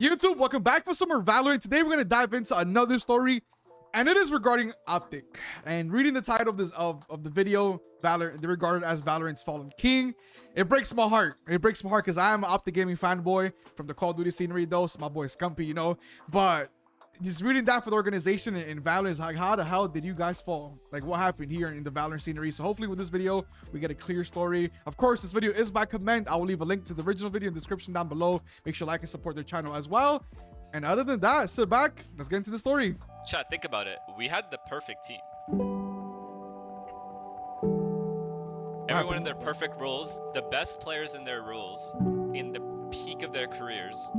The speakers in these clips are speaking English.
YouTube, welcome back for some more Valorant. Today we're going to dive into another story, and it is regarding OpTic. And reading the title of this of the video, Valorant, regarded as Valorant's fallen king, it breaks my heart. It breaks my heart because I am an OpTic gaming fanboy from the Call of Duty scenery, though. So my boy Scumpy, you know. But just reading that for the organization in Valorant is like, how the hell did you guys fall? Like, what happened here in the Valorant scenery? So hopefully with this video we get a clear story. Of course, this video is by command. I will leave a link to the original video in the description down below. Make sure to like and support their channel as well. And other than that, sit back, let's get into the story. Chat, think about it. We had the perfect team. Everyone in their perfect roles, the best players in their roles, in the peak of their careers.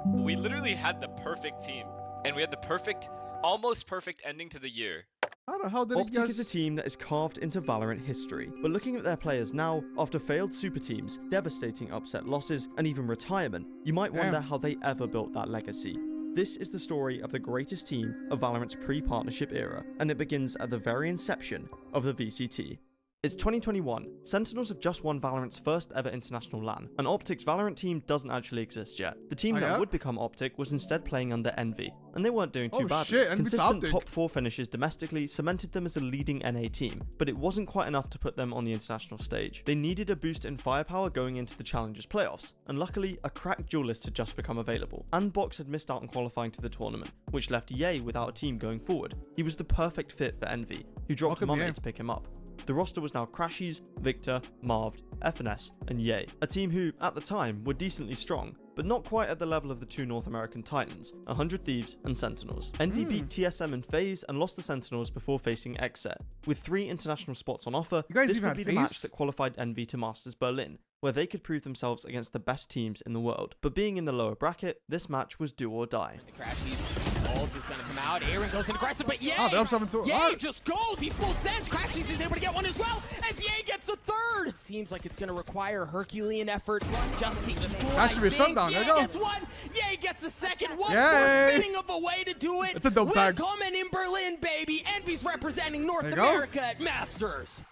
We literally had the perfect team, and we had the perfect, almost perfect ending to the year. How the hell did OpTic is a team that is carved into Valorant history, but looking at their players now, after failed super teams, devastating upset losses, and even retirement, you might wonder how they ever built that legacy. This is the story of the greatest team of Valorant's pre-partnership era, and it begins at the very inception of the VCT. It's 2021, Sentinels have just won Valorant's first ever international LAN, and OpTic's Valorant team doesn't actually exist yet. The team that would become OpTic was instead playing under Envy, and they weren't doing too badly. Consistent top 4 finishes domestically cemented them as a leading NA team, but it wasn't quite enough to put them on the international stage. They needed a boost in firepower going into the Challengers playoffs, and luckily, a cracked duelist had just become available. Box had missed out on qualifying to the tournament, which left Ye without a team going forward. He was the perfect fit for Envy, who dropped him Monday to pick him up. The roster was now Crashies, Victor, Marved, FNS, and Ye, a team who, at the time, were decently strong, but not quite at the level of the two North American titans, 100 Thieves and Sentinels. Envy beat TSM and FaZe and lost the Sentinels before facing XSET. With 3 international spots on offer, this would be the match that qualified Envy to Masters Berlin, where they could prove themselves against the best teams in the world. But being in the lower bracket, this match was do or die. The Crashies ult is going to come out. Aaron goes in aggressive, but Ye! Ye just goes. He full sends. Crashies is able to get one as well as Ye gets a third. Seems like it's going to require Herculean effort just to equalize. That should be a shutdown. There you go. Gets one. Ye gets a second. One more fitting of a way to do it. It's a dope tag. We're coming in Berlin, baby. Envy's representing North America at Masters.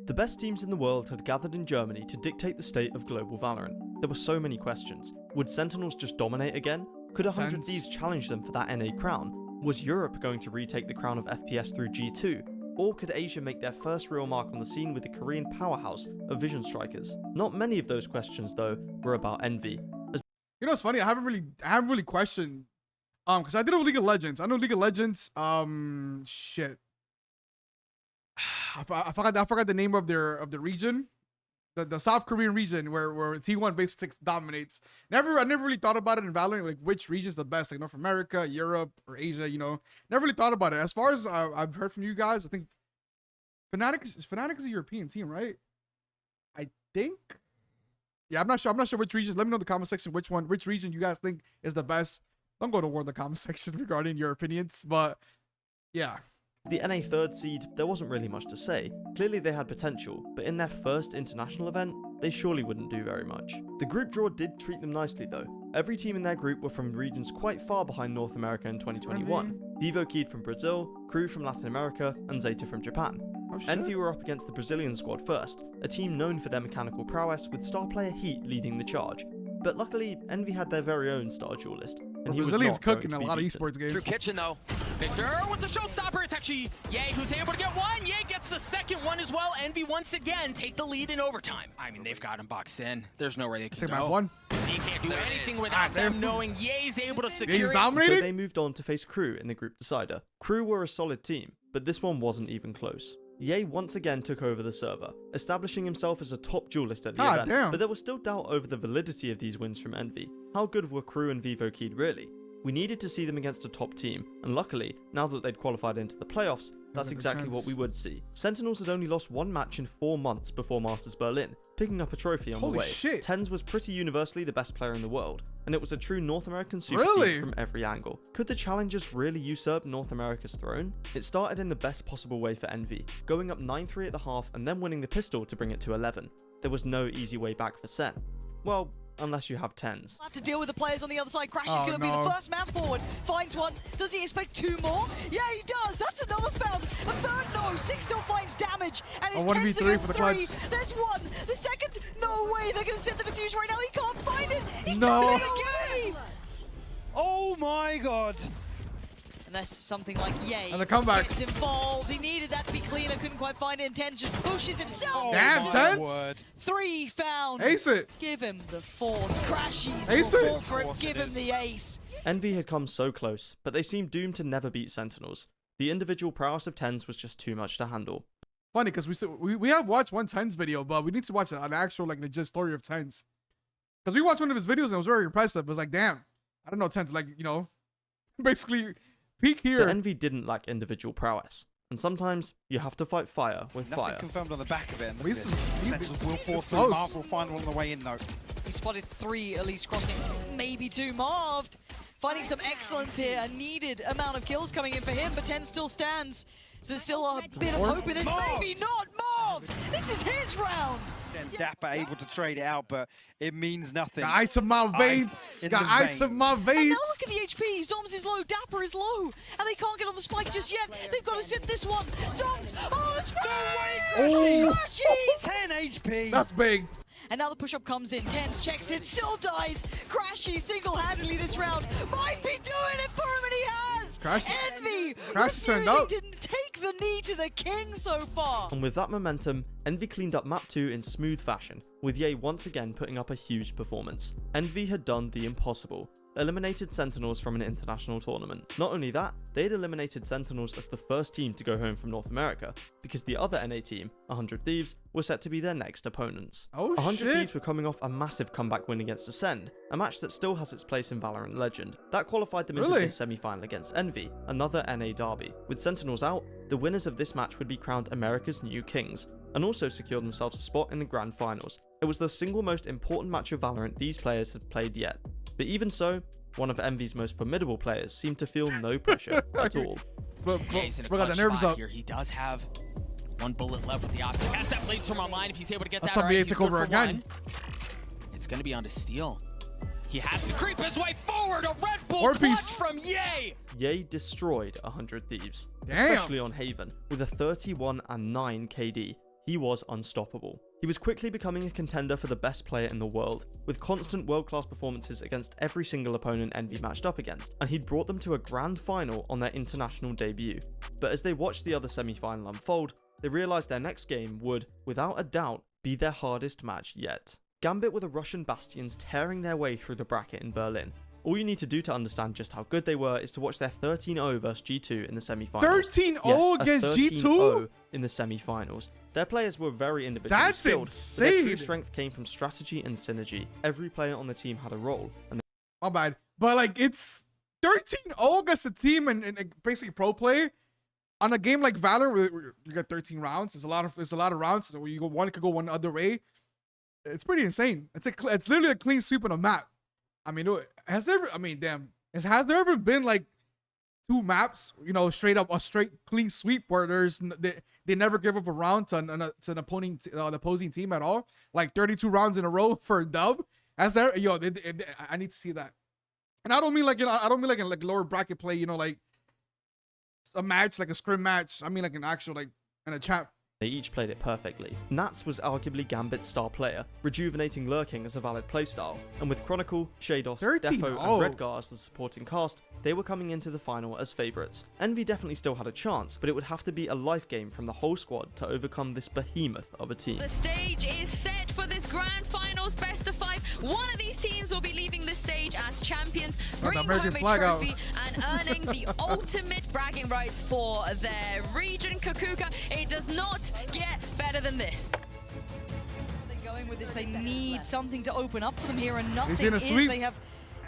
The best teams in the world had gathered in Germany to dictate the state of global Valorant. There were so many questions. Would Sentinels just dominate again? Could 100 Thieves challenge them for that NA crown? Was Europe going to retake the crown of FPS through G2? Or could Asia make their first real mark on the scene with the Korean powerhouse of Vision Strikers? Not many of those questions, though, were about Envy. You know what's funny? I haven't really questioned, because I did it with League of Legends. I know League of Legends, shit. I forgot the name of the region, the South Korean region where T1 base 6 dominates. I never really thought about it in Valorant, like which region is the best, like North America, Europe, or Asia. You know, never really thought about it. As far as I've heard from you guys, I think Fnatic is a European team, right? I think. Yeah, I'm not sure which region. Let me know in the comment section which region you guys think is the best. Don't go to war in the comment section regarding your opinions, but yeah. The NA 3rd seed, there wasn't really much to say. Clearly they had potential, but in their first international event, they surely wouldn't do very much. The group draw did treat them nicely though. Every team in their group were from regions quite far behind North America in 2021. VivoKid from Brazil, Crew from Latin America, and Zeta from Japan. Envy were up against the Brazilian squad first, a team known for their mechanical prowess with star player Heat leading the charge. But luckily, Envy had their very own star duelist, and he was not cooking going a to lot of beaten. esports games. Through Kitchen though. Victor with the showstopper. It's actually Ye who's able to get one. Ye gets the second one as well. Envy once again take the lead in overtime. I mean, they've got him boxed in. There's nowhere they can go. One. He can't do anything without them knowing Ye's able to secure it. So they moved on to face Crew in the group decider. Crew were a solid team, but this one wasn't even close. Ye once again took over the server, establishing himself as a top duelist at the event, but there was still doubt over the validity of these wins from Envy. How good were Crew and VivoKid really? We needed to see them against a top team, and luckily, now that they'd qualified into the playoffs, that's exactly what we would see. Sentinels had only lost 1 match in 4 months before Masters Berlin, picking up a trophy on the way. Tens was pretty universally the best player in the world, and it was a true North American super team from every angle. Could the Challengers really usurp North America's throne? It started in the best possible way for Envy, going up 9-3 at the half and then winning the pistol to bring it to 11. There was no easy way back for Sen. Well, unless you have tens. Have to deal with the players on the other side. Crash is going to be the first man forward. Finds one. Does he expect 2 more? Yeah, he does. That's another found. A third, no. 6 still finds damage. And it's 10 against 3. There's one. The second, no way. They're going to set the defuse right now. He can't find it. it! He's No. tapping it away! Oh my god! Unless something like Ye And the comeback. gets involved. He needed that to be cleaner, couldn't quite find it. And Tens just pushes himself. Oh Damn, my Tens. word. 3 found. Ace it. Give him the 4th. Crashies Ace will it. fall for Of him. course Give it him is. the ace. Envy had come so close, but they seemed doomed to never beat Sentinels. The individual prowess of Tens was just too much to handle. Funny because we have watched one Tens video, but we need to watch an actual like legit story of Tens. Because we watched one of his videos and it was very impressive. It was like, damn, I don't know, Tens like, you know, basically peak here. But Envy didn't lack individual prowess, and sometimes you have to fight fire with Nothing fire. confirmed on the back of it. And We look at s- this. he- Sentinels will force it's through. close. Marv will find one on the way in though. He spotted 3 at least crossing, maybe 2. Marv finding some excellence here. A needed amount of kills coming in for him, but 10 still stands. So there's still a bit of hope in this. Marv! Maybe not Marv! This is his round! Then Dapper able to trade it out, but it means nothing. Got ice in my veins. Ice in Got the ice in veins. my And veins. now look at the HP. Zoms is low, Dapper is low. And they can't get on the spike just yet. They've got to sit this one. Zoms! Oh, the spike! Oh. Crashies! 10 HP. That's big. And now the push-up comes in. Tens checks it, still dies. Crashy single-handedly this round. Might be doing it for him, and he has! Crash- Envy Crash turned refusing up. to take the knee to the king so far. And with that momentum, Envy cleaned up map 2 in smooth fashion, with Ye once again putting up a huge performance. Envy had done the impossible, eliminated Sentinels from an international tournament. Not only that, they had eliminated Sentinels as the first team to go home from North America, because the other NA team, 100 Thieves, were set to be their next opponents. Oh, 100 shit. Thieves were coming off a massive comeback win against Ascend, a match that still has its place in Valorant Legend. That qualified them into Really? this semi-final against Envy, another NA derby. With Sentinels out, the winners of this match would be crowned America's new kings, and also secured themselves a spot in the grand finals. It was the single most important match of Valorant these players had played yet. But even so, one of Envy's most formidable players seemed to feel no pressure at all. But Yeah, he's in a we got clutch the nerves spot up. here. He does have 1 bullet left with the OpTic. Has that blade storm online. If he's able to get That's that how right, BA he's took good over for again. 1. It's going to be on to steal. He has to creep his way forward. A Red Bull Four clutch piece. from Ye. Ye destroyed 100 Thieves, Damn. especially on Haven, with a 31 and 9 KD. He was unstoppable. He was quickly becoming a contender for the best player in the world, with constant world-class performances against every single opponent Envy matched up against, and he'd brought them to a grand final on their international debut. But as they watched the other semi-final unfold, they realised their next game would, without a doubt, be their hardest match yet. Gambit were the Russian Bastions tearing their way through the bracket in Berlin. All you need to do to understand just how good they were is to watch their 13-0 versus G2 in the semi-finals. 13-0 Yes, a against G2? 13-0 in the semi-finals. Their players were very individually That's skilled, but their true insane. strength came from strategy and synergy. Every player on the team had a role, and My bad. But like it's 13-0 against a team and basically pro play on a game like Valorant where you get 13 rounds. There's a lot of rounds. So you go one, it could go one other way. It's pretty insane. It's literally a clean sweep on a map. I mean, has there ever been like 2 maps, you know, straight up a straight clean sweep where they never give up a round to an the opposing team at all? Like 32 rounds in a row for a dub. Has there? Yo, I need to see that. And I don't mean like, you know, I don't mean like in like lower bracket play, you know, like a match, like a scrim match. I mean like an actual like in a chat. they each played it perfectly. Nats was arguably Gambit's star player, rejuvenating lurking as a valid playstyle, and with Chronicle, Shados, 13-0. Defo, and Redgar as the supporting cast, they were coming into the final as favourites. Envy definitely still had a chance, but it would have to be a life game from the whole squad to overcome this behemoth of a team. The stage is set for this grand finals best of 5. One of these teams will be leaving the stage as champions, bringing American home a flag out. trophy and earning the ultimate bragging rights for their region, Kukuka. It does not get better than this. They're going with this. They need something to open up for them here, and nothing in a is. sweep. They have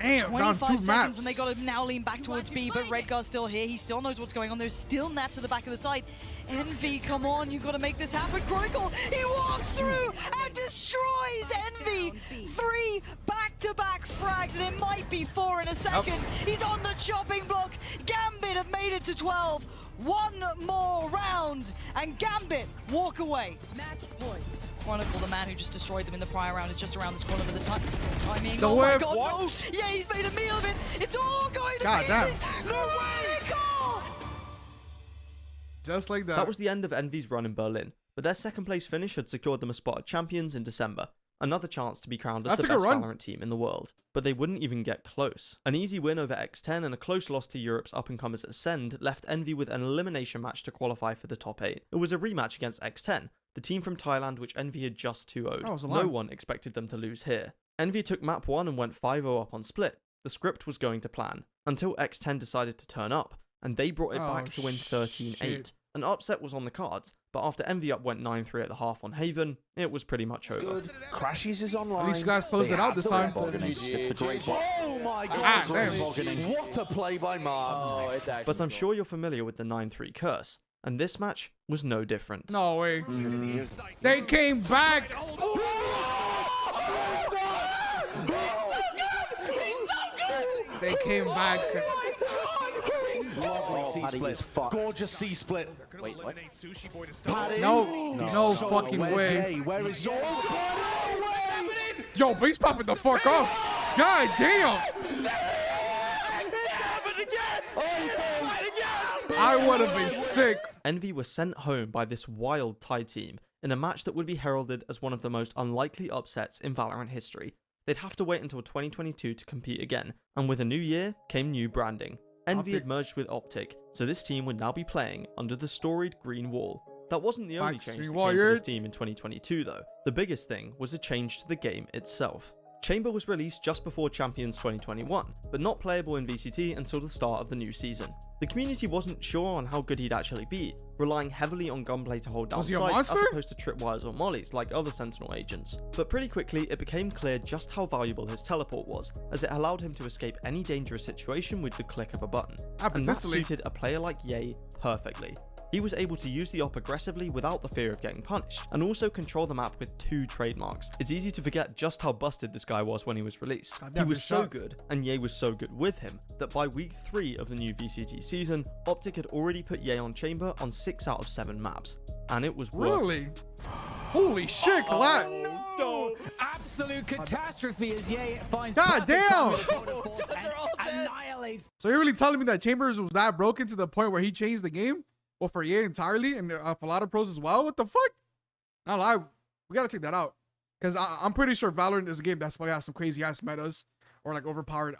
Damn, down 25 2 seconds, maps. and they got to now lean back towards B, but Redgar's still here. He still knows what's going on. There's still Nats at the back of the site. Envy, come on, you've got to make this happen. Chronicle, he walks through and destroys Envy. 3 back-to-back frags, and it might be 4 in a second. He's on the chopping block. Gambit have made it to 12. 1 more round, and Gambit walk away. Match point. Chronicle, the man who just destroyed them in the prior round, is just around this corner for the timing. The Oh my whip. god, What? no! Yeah, he's made a meal of it. It's all going to God damn. pieces. No way! Just like that. That was the end of Envy's run in Berlin, but their second place finish had secured them a spot at Champions in December. another chance to be crowned as That's the a good best run. Valorant team in the world. But they wouldn't even get close. An easy win over X10 and a close loss to Europe's up-and-comers Ascend left Envy with an elimination match to qualify for the top 8. It was a rematch against X10, the team from Thailand which Envy had just 2-0'd. That was a No line. one expected them to lose here. Envy took map 1 and went 5-0 up on Split. The script was going to plan, until X10 decided to turn up, and they brought it back to win 13-8. shit. An upset was on the cards, but after Envy up went 9-3 at the half on Haven, it was pretty much over. Crashes is online. At least you guys closed it out this time. Oh my Ah, god! damn. What a play by Marv. But I'm sure you're familiar with the 9-3 curse, and this match was no different. No way. They came back. They came back. Lovely C-split. Gorgeous C-split. Wait, what? Paddy? No fucking Where's way. Ye? Where is Zorg? Yo, but he's popping the fuck off. God damn. I would have been sick. Envy was sent home by this wild Thai team in a match that would be heralded as one of the most unlikely upsets in Valorant history. They'd have to wait until 2022 to compete again, and with a new year came new branding. Envy had merged with OpTic, so this team would now be playing under the storied green wall. That wasn't the only change that came to this team in 2022 though. The biggest thing was a change to the game itself. Chamber was released just before Champions 2021, but not playable in VCT until the start of the new season. The community wasn't sure on how good he'd actually be, relying heavily on gunplay to hold down sights as opposed to tripwires or mollies like other Sentinel agents. But pretty quickly it became clear just how valuable his teleport was, as it allowed him to escape any dangerous situation with the click of a button. And that suited a player like Ye perfectly. He was able to use the op aggressively without the fear of getting punished, and also control the map with 2 trademarks. It's easy to forget just how busted this guy was when he was released. He was so good, and Ye was so good with him, that by week 3 of the new VCT season, OpTic had already put Ye on Chamber on 6 out of 7 maps. And it was working. Really? Holy shit, Colette. No! Absolute catastrophe as Ye finds God damn! annihilates. So you're really telling me that Chambers was that broken to the point where he changed the game? Well, for Ye entirely, and for a lot of pros as well? What the fuck? Not lie. We gotta check that out. Because I'm pretty sure Valorant is a game that's probably has some crazy ass metas or like overpowered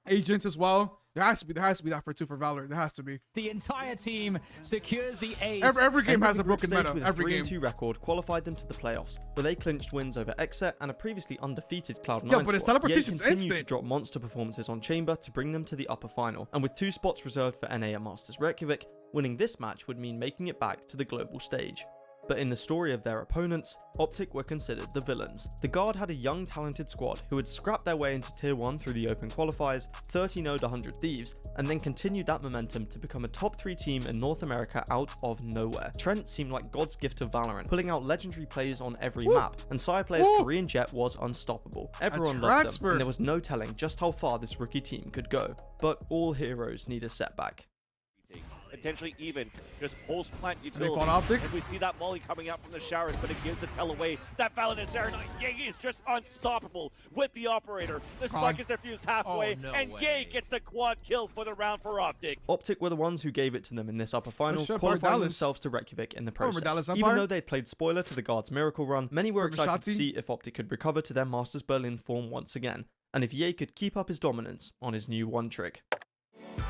agents as well. There has to be that for Valorant. There has to be. The entire team secures the ace. Every game has a broken meta. With Every a game. 3-2 record qualified them to the playoffs, where they clinched wins over Exet and a previously undefeated Cloud9 Yeah, but his squad. teleportation's Ye continued instant. to drop monster performances on Chamber to bring them to the upper final, and with 2 spots reserved for NA at Masters Reykjavik, winning this match would mean making it back to the global stage. But in the story of their opponents, OpTic were considered the villains. The Guard had a young talented squad who had scrapped their way into Tier 1 through the open qualifiers, 30-0'd 100 Thieves, and then continued that momentum to become a top 3 team in North America out of nowhere. Trent seemed like God's gift to Valorant, pulling out legendary plays on every map, and Sire Player's Korean Jet was unstoppable. Everyone loved them, and there was no telling just how far this rookie team could go. But all heroes need a setback. Potentially even just pulse plant utility. OpTic? And we see that molly coming out from the showers, but it gives the tell away that Valorant is there. Ye is just unstoppable with the operator. The spike is defused halfway, and Ye gets the quad kill for the round for OpTic. OpTic were the ones who gave it to them in this upper final, qualifying themselves to Reykjavik in the process. Even though they'd played spoiler to the Guard's miracle run, many were excited to see if OpTic could recover to their Masters Berlin form once again, and if Ye could keep up his dominance on his new one trick.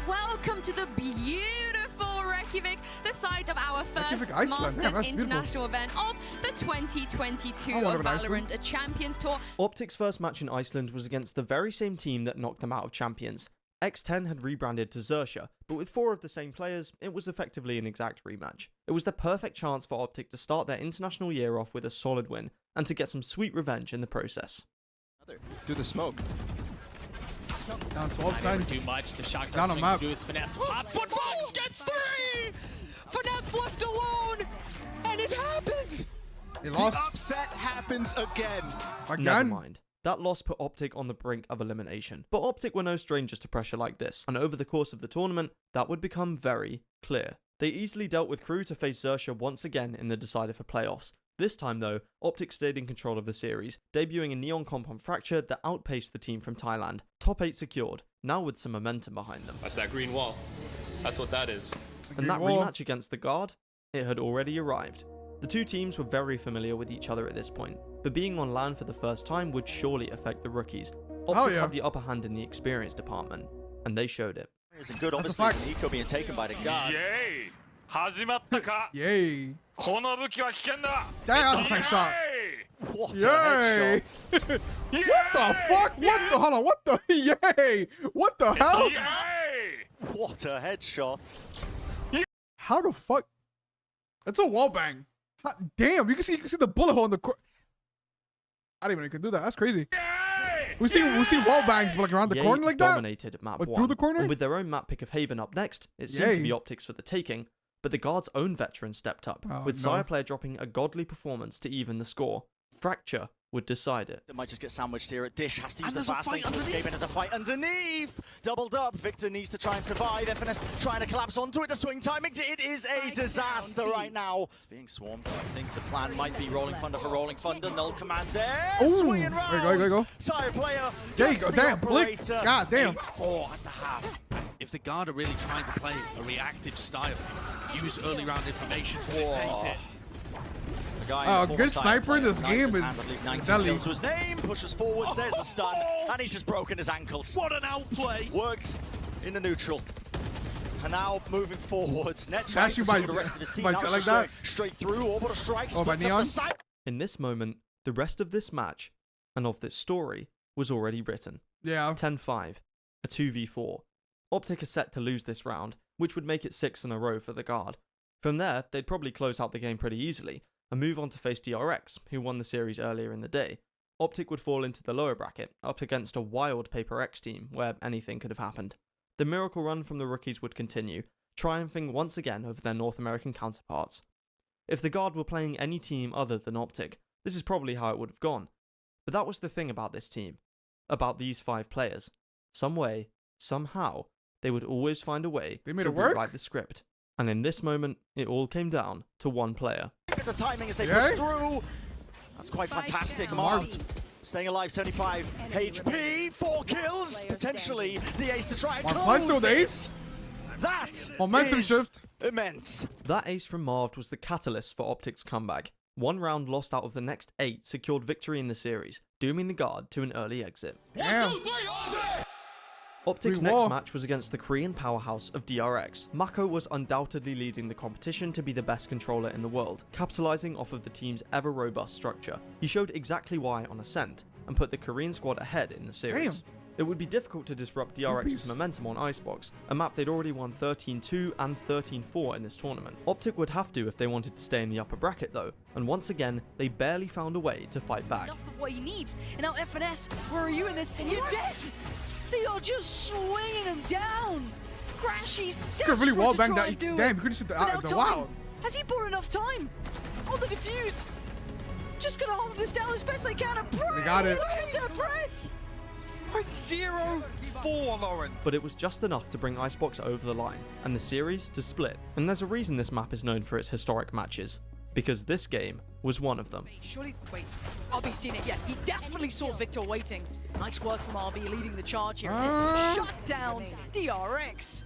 Welcome to the beautiful Reykjavik, the site of our first Iceland. Masters International event of the 2022 Valorant Champions Tour. OpTic's first match in Iceland was against the very same team that knocked them out of Champions. X10 had rebranded to Xerxia, but with 4 of the same players, it was effectively an exact rematch. It was the perfect chance for OpTic to start their international year off with a solid win, and to get some sweet revenge in the process. Through the smoke. Down 12-10. Do much to shock Down on map. do his finesse pop, but Fox gets 3! Finesse left alone, and it happens! They lost. The upset happens again. Never mind. That loss put OpTic on the brink of elimination, but OpTic were no strangers to pressure like this, and over the course of the tournament, that would become very clear. They easily dealt with Crew to face Xerxia once again in the decider for playoffs. This time though, OpTic stayed in control of the series, debuting a Neon Comp on Fracture that outpaced the team from Thailand. Top 8 secured, now with some momentum behind them. That's that green wall. That's what that is. And that rematch against the Guard? It had already arrived. The two teams were very familiar with each other at this point. but being on LAN for the first time would surely affect the rookies. Oh, OpTic yeah. had the upper hand in the experience department, and they showed it. It's a good, That's a obviously, fact. Nico being taken by the guard. Yay! 始まったか Yay. この武器は危険だ That was a tight shot. What a Yay. headshot. What the fuck? What the? Hold on. What the? Yay. What the hell? Yay! What a headshot. How the fuck? That's a wall bang. Damn, you can see the bullet hole in the court. I didn't even know you could do that. That's crazy. We see wall bangs but like around the Yay corner like that. dominated map Or 1. through the corner? And with their own map pick of Haven up next, it seemed Yay. to be OpTic's for the taking, but the guard's own veteran stepped up, Oh, with no. Sire player dropping a godly performance to even the score. Fracture would decide it. They might just get sandwiched here at Dish. Has to use And the there's a fast fight lane to underneath. escape, and there's a fight underneath. Doubled up. Victor needs to try and survive. FNS trying to collapse onto it. The swing timing. It is a disaster right now. It's being swarmed. I think the plan might be Rolling Thunder for Rolling Thunder. Null command there. Ooh. Swinging round. There you go. Sire player. There you just go. the Damn, Blink. operator. God damn. 8-4 at the half. If the guard are really trying to play a reactive style, use early round information to dictate it. The guy Oh, in the good former sniper side in this player, game nice is and handily, 19 Deli. kills to his name, pushes forward, there's a stun, and he's just broken his ankles. What an outplay! Worked in the neutral. And now moving forwards. Net tries Dash to you by- see the rest of his team. by Now like just that? going straight through, orbital strike, Oh, by splits up Neon? the side. In this moment, the rest of this match, and of this story, was already written. Yeah. 10-5, a 2v4. OpTic is set to lose this round, which would make it 6 in a row for the guard. From there, they'd probably close out the game pretty easily, and move on to face DRX, who won the series earlier in the day. OpTic would fall into the lower bracket, up against a wild Paper X team, where anything could have happened. The miracle run from the rookies would continue, triumphing once again over their North American counterparts. If the guard were playing any team other than OpTic, this is probably how it would have gone. But that was the thing about this team, about these 5 players. Some way, somehow, they would always find a way They made to it work? rewrite the script. And in this moment, it all came down to one player. Look at the timing as they Yeah. push through. That's quite fantastic. Marv staying alive, 75 HP, 4 kills, potentially the ace to try and One close plus with it. ace. That Momentum is shift. immense. That ace from Marv was the catalyst for OpTic's comeback. One round lost out of the next 8 secured victory in the series, dooming the guard to an early exit. Damn. OpTic's Free next wall. match was against the Korean powerhouse of DRX. Mako was undoubtedly leading the competition to be the best controller in the world, capitalizing off of the team's ever-robust structure. He showed exactly why on Ascent, and put the Korean squad ahead in the series. Damn. It would be difficult to disrupt DRX's Two-piece. momentum on Icebox, a map they'd already won 13-2 and 13-4 in this tournament. OpTic would have to if they wanted to stay in the upper bracket though, and once again, they barely found a way to fight back. Enough of what he needs. And now FNS, where are you in this? You're dead! They are just swinging him down! Crashy's You could really desperate wall to bang try that. and do Damn, it. you could have But now the time. wow. Has he bought enough time? On the defuse! Just gonna hold this down as best they can and breathe! They got it. Their breath! 0.04, Lauren. But it was just enough to bring Icebox over the line, and the series to split. And there's a reason this map is known for its historic matches, because this game was one of them. Surely, wait, RB seen it, yeah. He definitely saw Victor waiting. Nice work from RB leading the charge here. This shut down DRX.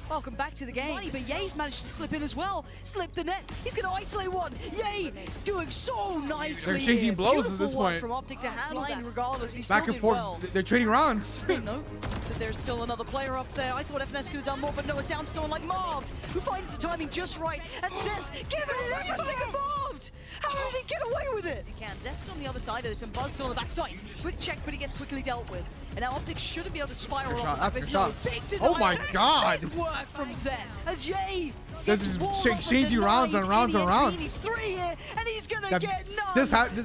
Welcome back to the game. But Ye's managed to slip in as well. Slip the net. He's going to isolate one. Ye doing so nicely. They're exchanging here. blows Beautiful at this work point. from OpTic to handle that regardless. He's Back still and did forth. well. They're trading rounds. Didn't know that there's still another player up there. I thought FNS could have done more, but no, it's down to someone like Marv, who finds the timing just right and says, give it everything involved! How did he get away with it? He can. Zest on the other side of this and Buzz still on the backside. Quick check, but he gets quickly dealt with. And now OpTic shouldn't be able to spiral Good off shot, the that's a back. good There's shot. no big Oh my denial. God. Sick work from Zest. As Ye This gets is walled up changing with the rounds nine and rounds in and the entry, rounds. and He's 3 here, and he's gonna That- get none. this had to be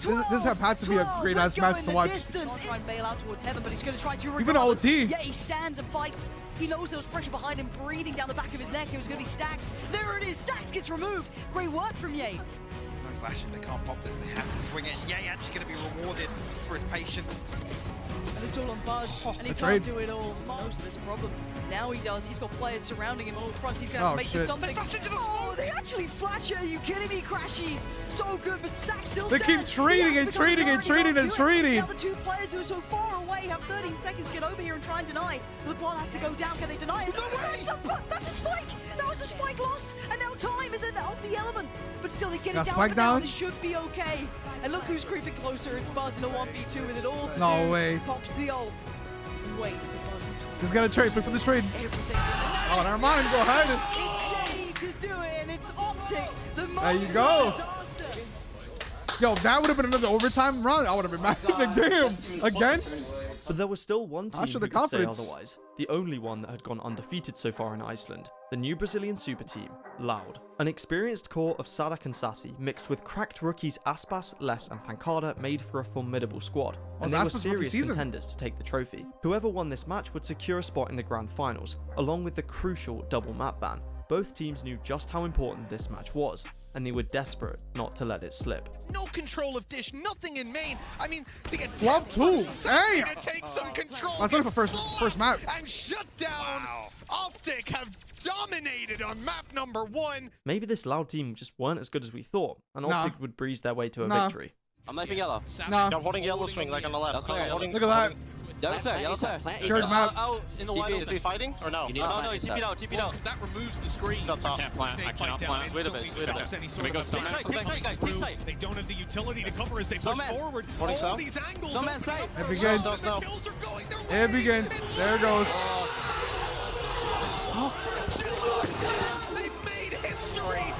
a 12, great ass Red Go match in to the watch. distance. Not try and bail out towards Heaven, but he's gonna try to Even regardless. OT. Yeah, he stands and fights. He knows there was pressure behind him, breathing down the back of his neck. It was gonna be Stacks. There it is. Stacks gets removed. Great work from Ye. There's no flashes, they can't pop this, they have to swing it. Yay actually going to be rewarded for his patience. And it's all on Buzz, and he the can't trade. do it all. He knows there's a problem. Now he does. He's got players surrounding him all fronts. He's gonna have Oh, to make shit. something. Oh, they actually flash it. Are you kidding me? Crashies. So good, but Stacks still They keep stands. trading He has and to become a trading and turret. He trading can't and do it. trading. Now the two players who are so far away away, have 13 seconds to get over here and try and deny. The plot has to go down. Can they deny it? No way! That's a spike! That was a spike lost! And now time is of the element. But still, they get it down for now. It should be okay. And look who's creeping closer. It's Buzz in a 1v2 with it all to do. No way. Pops the ult. Wait, Buzz. He's got a trade. Look for the trade. Everything. Oh, never mind. Go ahead. It's Yay to do it, and it's OpTic. There you go. Yo, that would have been another overtime run. I would have been mad. Like, damn. Again? But there was still one team who could say confidence. otherwise. The only one that had gone undefeated so far in Iceland. The new Brazilian super team, Loud. An experienced core of Sadak and Sassy mixed with cracked rookies Aspas, Les and Pancada made for a formidable squad. And they were serious contenders to take the trophy. Whoever won this match would secure a spot in the grand finals, along with the crucial double map ban. Both teams knew just how important this match was, and they were desperate not to let it slip. No control of Dish, nothing in main. I mean, they get 12-2. Hey! to take some control. That's only for first map. And shut down. OpTic have dominated on map number 1. Maybe this Loud team just weren't as good as we thought, and OpTic would breeze their way to a victory. I'm knifing yellow. Nah. I'm holding yellow swing like on the left. Look at that. Yellow clear, yellow clear. Third map. Out in the wide. Is he fighting or no? No, he TP'd out, TP'd out. That removes the screen. It's up top. I cannot plant. Wait a bit, wait a bit. Can we go Take sight, guys, take sight. They don't have the utility to cover as they push forward. All these angles. Some man sight. It begins. It begins. There it goes. They've made history.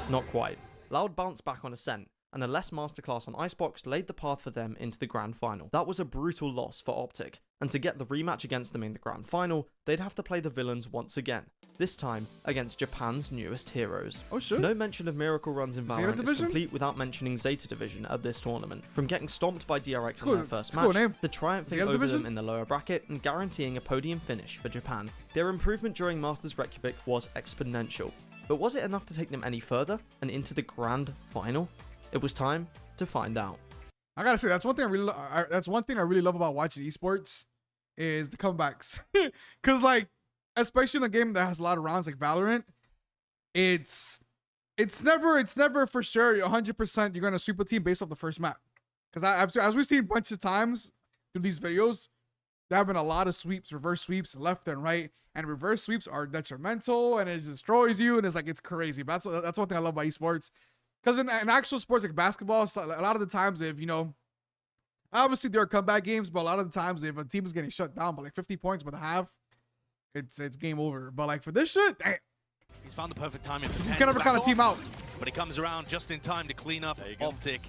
Not quite. Loud bounced back on Ascent, and a less masterclass on Icebox laid the path for them into the grand final. That was a brutal loss for OpTic, and to get the rematch against them in the grand final, they'd have to play the villains once again, this time against Japan's newest heroes. Oh shit. No mention of miracle runs in Valorant is complete without mentioning Zeta Division at this tournament. From getting stomped by DRX in their first match, to triumphing over them in the lower bracket and guaranteeing a podium finish for Japan, their improvement during Masters Reykjavik was exponential. But was it enough to take them any further and into the grand final? It was time to find out. I gotta say, that's one thing I really love about watching esports is the comebacks. Cause like, especially in a game that has a lot of rounds like Valorant, it's never for sure 100% you're gonna super team based off the first map. Cause as we've seen a bunch of times through these videos, there have been a lot of sweeps, reverse sweeps, left and right, and reverse sweeps are detrimental and it destroys you, and it's crazy. But that's one thing I love about esports. Because in actual sports like basketball, a lot of the times if, obviously there are comeback games, but a lot of the times if a team is getting shut down by 50 points by the half, it's game over. But like for this shit, damn. He's found the perfect timing for 10. You can never kind of team out. But he comes around just in time to clean up OpTic,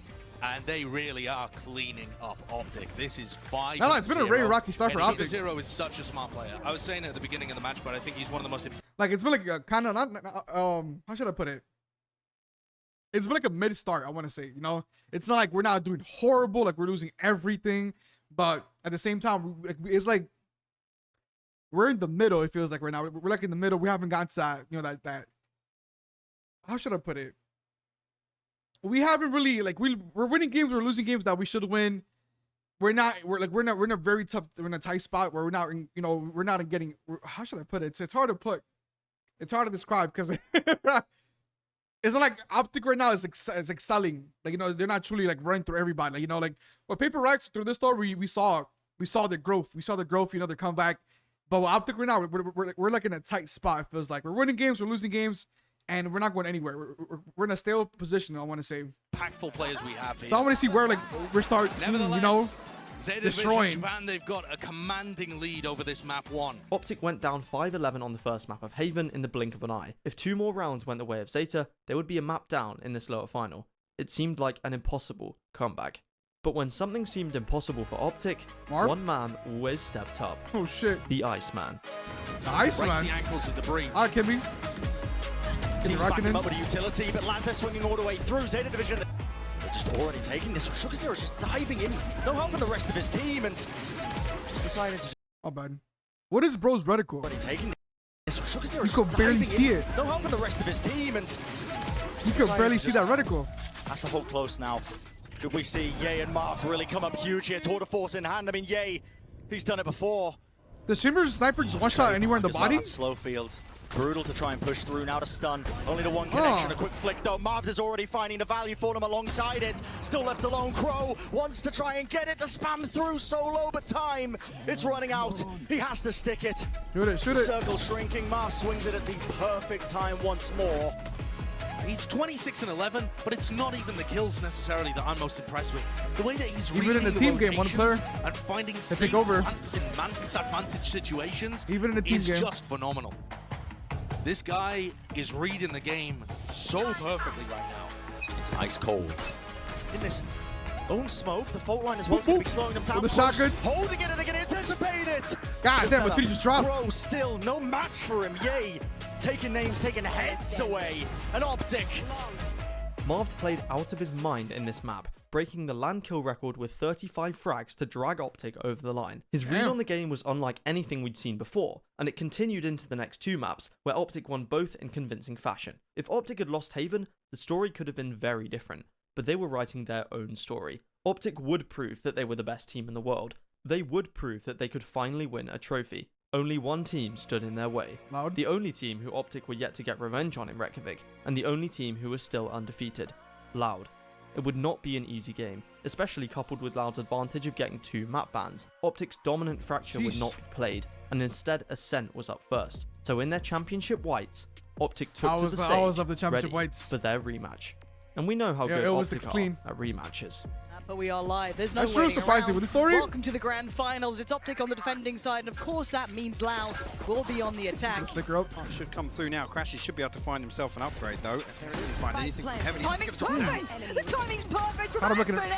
and they really are cleaning up OpTic. This is 5-0. No, it's been a very rocky start for OpTic. Zero is such a smart player. I was saying it at the beginning of the match, but I think he's one of the most... Like, it's been like a kind of, how should I put it? It's been like a mid start, I want to say, It's not like we're not doing horrible, like we're losing everything, but at the same time, it's like we're in the middle, it feels like right now. We're like in the middle. We haven't gotten to that, that how should I put it? We haven't really, like, we're winning games, we're losing games that we should win. We're in a very tough, we're in a tight spot where we're not in, we're not in getting, how should I put it? It's hard to put, it's hard to describe because it's not like OpTic right now is excelling. Like, they're not truly like running through everybody. Like, well, Paper Rex through this story, we saw the growth. We saw the growth, their comeback. But with OpTic right now, we're like in a tight spot. It feels like we're winning games, we're losing games, and we're not going anywhere. We're in a stale position, I want to say. Impactful players we have here. So I want to see where we're starting, Zeta destroying. Division Japan, they've got a commanding lead over this map 1. OpTic went down 5-11 on the first map of Haven in the blink of an eye. If 2 more rounds went the way of Zeta, they would be a map down in this lower final. It seemed like an impossible comeback. But when something seemed impossible for OpTic, one man always stepped up. Oh shit. The Iceman. The Iceman? Breaks the ankles of debris. Can we? He's backing him up with a utility, but Lazar swinging all the way through. Zeta Division, they're just already taking this. Sugar Zero's just diving in. No help from the rest of his team, and just deciding to... Oh, bad. What is bro's reticle? Already taking this. Sugar Zero's you could barely see it. No help from the rest of his team, and... You could barely see that reticle. That's the hold close now. Could we see Ye and Marth really come up huge here? Tour de force in hand. I mean, Ye, he's done it before. The Shimmer's sniper just one shot anywhere in the body? Slow field. Brutal to try and push through, now to stun. Only the one connection, a quick flick though. Marv is already finding the value for them alongside it. Still left alone, Crow wants to try and get it, the spam through solo, but time, it's running out. He has to stick it. Shoot it, shoot it. Circle shrinking, Marv swings it at the perfect time once more. He's 26 and 11, but it's not even the kills necessarily that I'm most impressed with. The way that he's Even reading in the team game, one player and finding can safe take over. plants in man disadvantage situations Even in the team is game. just phenomenal. This guy is reading the game so perfectly right now. It's ice cold. In this own smoke, the fault line as well is going to be slowing them down. With the shotgun. Holding it and they can anticipate it. God damn, but 3 just dropped. Bro, still no match for him. Yay. Taking names, taking heads away. An OpTic. Marv played out of his mind in this map, breaking the LAN kill record with 35 frags to drag OpTic over the line. His read on the game was unlike anything we'd seen before, and it continued into the next 2 maps, where OpTic won both in convincing fashion. If OpTic had lost Haven, the story could have been very different, but they were writing their own story. OpTic would prove that they were the best team in the world. They would prove that they could finally win a trophy. Only one team stood in their way. Loud. The only team who OpTic were yet to get revenge on in Reykjavik, and the only team who was still undefeated. Loud. It would not be an easy game, especially coupled with Loud's advantage of getting 2 map bans. OpTic's dominant fracture would not be played, and instead Ascent was up first. So in their championship whites, OpTic took to the stage, I always love the championship ready whites. for their rematch. And we know how good it was OpTic clean. are at rematches. But we are live. There's no That's true, waiting surprisingly, around. with the story. Welcome to the grand finals. It's OpTic on the defending side, and of course that means Loud will be on the attack. Stick her up. Should come through now. Crashy should be able to find himself an upgrade though. If he doesn't find anything from Heaven, he's Timing's just gonna perfect! The timing's perfect from Kind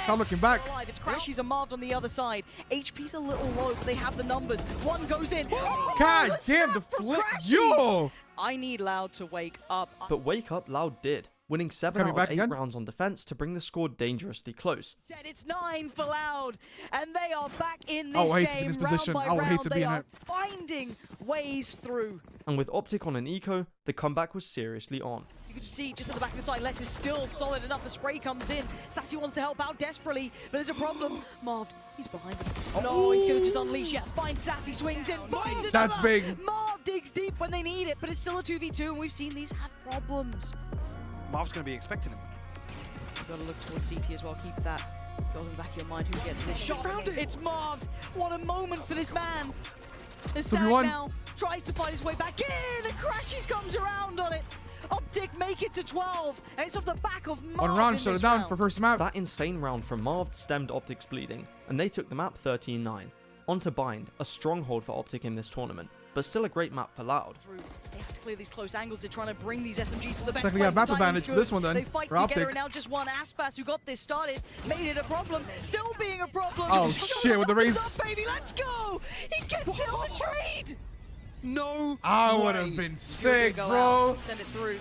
of looking back. It's Crashy's a Marved on the other side. HP's a little low, but they have the numbers. One goes in. God damn, the flip. Yo! I need Loud to wake up. But wake up Loud did, winning 7 Coming out back of 8 again? rounds on defense to bring the score dangerously close. Said it's 9 for Loud, and they are back in this I would hate to be game. in this position. Round by I would hate round, to they be in are it. finding ways through. And with OpTic on an eco, the comeback was seriously on. You can see just at the back of the side, Lex is still solid enough. The spray comes in. Sassy wants to help out desperately, but there's a problem. Marv, he's behind him. No, he's going to just unleash. Yeah, finds Sassy, swings in, finds it. That's big. Marv digs deep when they need it, but it's still a 2v2, and we've seen these have problems. Marv's going to be expecting him. You've got to look towards CT as well. Keep that goal in the back of your mind. Who gets this shot? Found it. It's Marv. What a moment for this man. As 2v1. Sag now tries to find his way back in, and Crashies comes around on it. OpTic make it to 12, and it's off the back of Marv. On round, in shut this it down round. for first map. That insane round from Marv stemmed OpTic's bleeding, and they took the map 13-9. On to Bind, a stronghold for OpTic in this tournament, but still a great map for Loud. They have to clear these close angles. They're trying to bring these SMGs to the best Technically place. got map The timing's advantage for good. this one then, They fight for together, OpTic. and now just one Aspas who got this started made it a problem. Still being a problem. Oh, He goes shit, with the up and raise. up, baby, let's go! He gets it on the trade! No I way. would have been Here sick, we go bro. out. Send it through.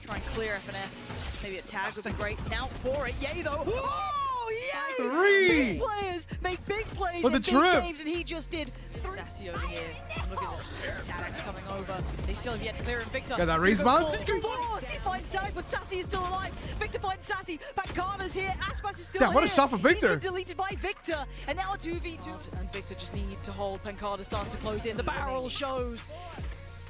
Try and clear FNS. Maybe a tag would be great. Now for it. Yay, though. Oh, yay! 3. Big players make big plays With in the big trip. games, and he just did. Sassy over here. Look at this. Sadak's coming over. They still have yet to clear him. Victor. Got that raise Hugo bounce? falls. He finds Sadak, but Sassy is still alive. Victor finds Sassy. Pancada's here. Aspas is still Damn, what a here. shot from Victor. He's been deleted by Victor. And now a 2v2. And Victor just needs to hold. Pancada starts to close in. The barrel shows.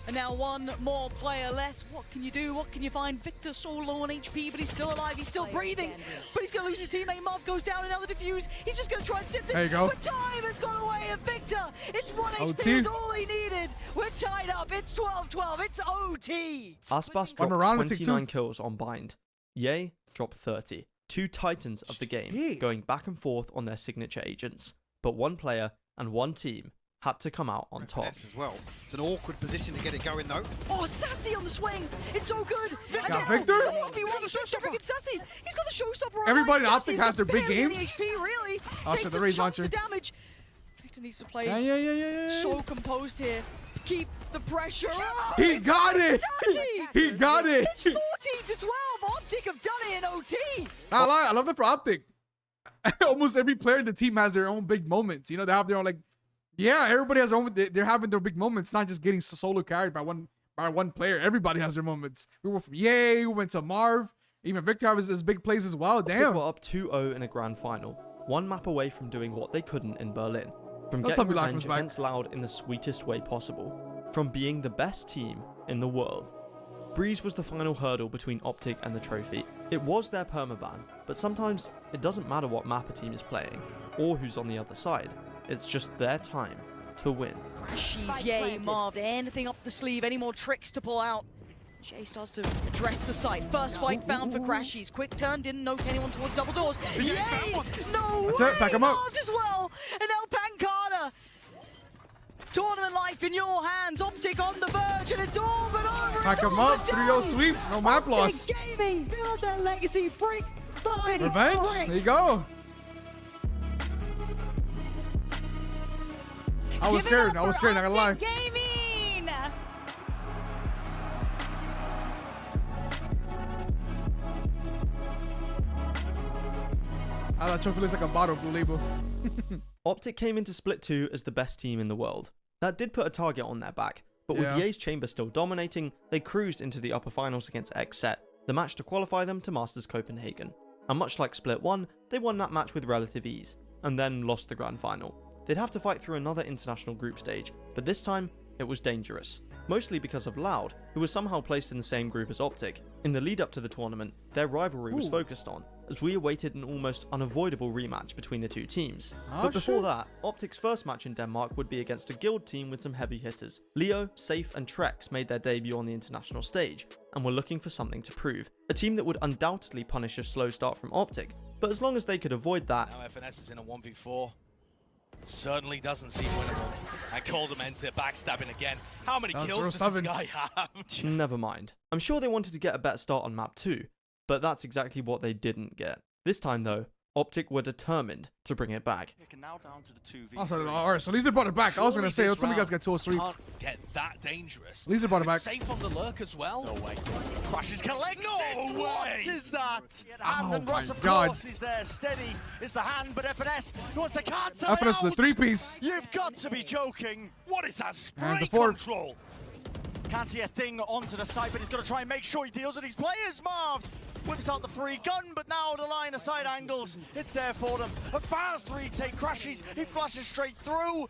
And now one more player less. What can you do? What can you find? Victor so low on HP, but he's still alive. He's still breathing. But he's going to lose his teammate. Marv goes down, another defuse. He's just going to try and sit this. There you go. But time has gone away of Victor. It's 1 HP. OT. It's all he needed. We're tied up. It's 12-12. It's OT. Aspas I'm dropped around with 29 TikTok. kills on Bind. Yay dropped 30. 2 titans of the game, Shit. going back and forth on their signature agents. But one player and one team had to come out on top. Yes, as well. It's an awkward position to get it going though. Oh, Sassy on the swing. It's so good. Got Victor? He's got the showstopper. Sassy. He's got the showstopper. on Everybody in right. OpTic Sassy's has their big barely any games. HP, really. Oh, Takes shit, the some raise chunks launcher. of damage. Victor needs to play Yeah. so composed here. Keep the pressure up. He got it. Sassy. He got it. It's 14-12. OpTic have done it in OT. Not lie, I love that for OpTic. Almost every player in the team has their own big moments. You know, they have their own like. Yeah, everybody has their own. They're having their big moments, not just getting solo carried by one player. Everybody has their moments. We went from Yay, we went to Marv. Even Victor has his big plays as well. OpTic Damn. were up 2-0 in a grand final, one map away from doing what they couldn't in Berlin, from Don't tell getting me Lock revenge comes back. against Loud in the sweetest way possible. from being the best team in the world. Breeze was the final hurdle between OpTic and the trophy. It was their permaban, but sometimes it doesn't matter what map a team is playing, or who's on the other side. It's just their time to win. She's yay, Marv. Anything up the sleeve, any more tricks to pull out? Jay starts to address the site. First fight found for Crashies. Quick turn, didn't note anyone towards double doors. Yay! No That's way! it, pack 'em up. Marved as well! And El Pancada! Tournament life in your hands. OpTic on the verge, and it's all but over. Pack It's him all up, but 3-0 done. sweep, no map loss. OpTic Gaming, build their legacy, break by Revenge, break. there you go. I was scared, not gonna lie. Gaming! That trophy looks like a bottle, Blue Label. OpTic came into Split 2 as the best team in the world. That did put a target on their back, but with Ye's chamber still dominating, they cruised into the upper finals against XSET, the match to qualify them to Masters Copenhagen. And much like Split 1, they won that match with relative ease, and then lost the grand final. They'd have to fight through another international group stage, but this time, it was dangerous. Mostly because of Loud, who was somehow placed in the same group as OpTic. In the lead up to the tournament, their rivalry was focused on, as we awaited an almost unavoidable rematch between the two teams. But before that, OpTic's first match in Denmark would be against a guild team with some heavy hitters. Leo, Safe and Trex made their debut on the international stage, and were looking for something to prove. A team that would undoubtedly punish a slow start from OpTic, but as long as they could avoid that... Now FNS is in a 1v4. Certainly doesn't seem winnable. And Coldham enter backstabbing again. How many kills does this guy have? Never mind. I'm sure they wanted to get a better start on map 2, but that's exactly what they didn't get. This time though, OpTic were determined to bring it back. Now down to the 2v3. Oh, so, all right, so at least they brought it back. I was gonna say, some of you guys got 2-3. Can't get that dangerous. At least they brought it back. Safe on the lurk as well. No way. Crashes collect. No way. What is that? Oh And then Ross, my of God. course, is there. Steady is the hand, but FNS wants to cancel FNS it with the out. 3-piece. You've got to be joking. What is that And spray the 4th. control? Can't see a thing onto the side, but he's got to try and make sure he deals with these players. Marv whips out the free gun, but now the line of side angles, it's there for them. A fast retake, Crashies, he flashes straight through.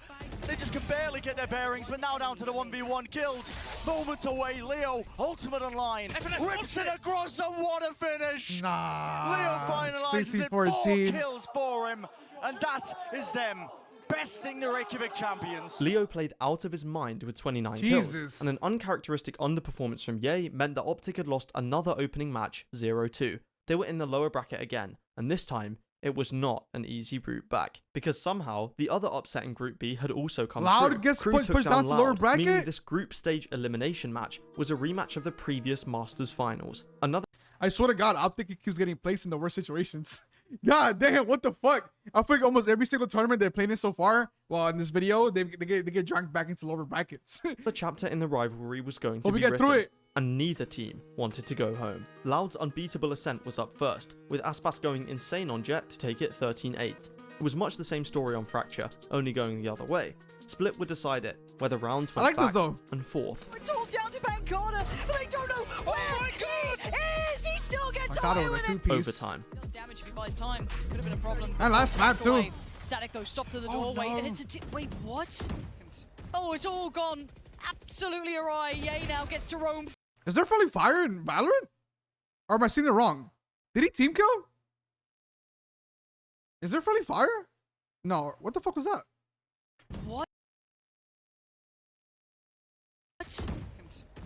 They just can barely get their bearings, but now down to the 1v1 killed. Moments away, Leo, ultimate online, rips it across, and what a finish! Nah. Leo finalizes it, 4 CC14. kills for him, and that is them besting the Reykjavik champions. Leo played out of his mind with 29 Jesus. kills, and an uncharacteristic underperformance from Ye meant that OpTic had lost another opening match, 0-2. They were in the lower bracket again, and this time, it was not an easy route back, because somehow the other upset in Group B had also come Loud true. gets Crew pushed took down to lower Loud, bracket? meaning this group stage elimination match was a rematch of the previous Masters finals. Another I swear to God, OpTic keeps getting placed in the worst situations. God damn, what the fuck? I think almost every single tournament they're playing in so far, well, in this video, they get dragged back into lower brackets. The chapter in the rivalry was going to Hope we be get written, through it. and neither team wanted to go home. Loud's unbeatable ascent was up first, with Aspas going insane on Jet to take it 13-8. It was much the same story on Fracture, only going the other way. Split would decide it, where the rounds went back and forth. It's all down to Pancada, but they don't know where he is. He still gets away with it. Overtime. Does damage if he buys time. Could have been a problem. And last map too. Sadeko stopped to the doorway, and it's a wait, what? Oh, it's all gone absolutely awry. Ye now gets to roam. Is there friendly fire in Valorant? Or am I seeing it wrong? Did he team kill? Is there friendly fire? No, what the fuck was that? What?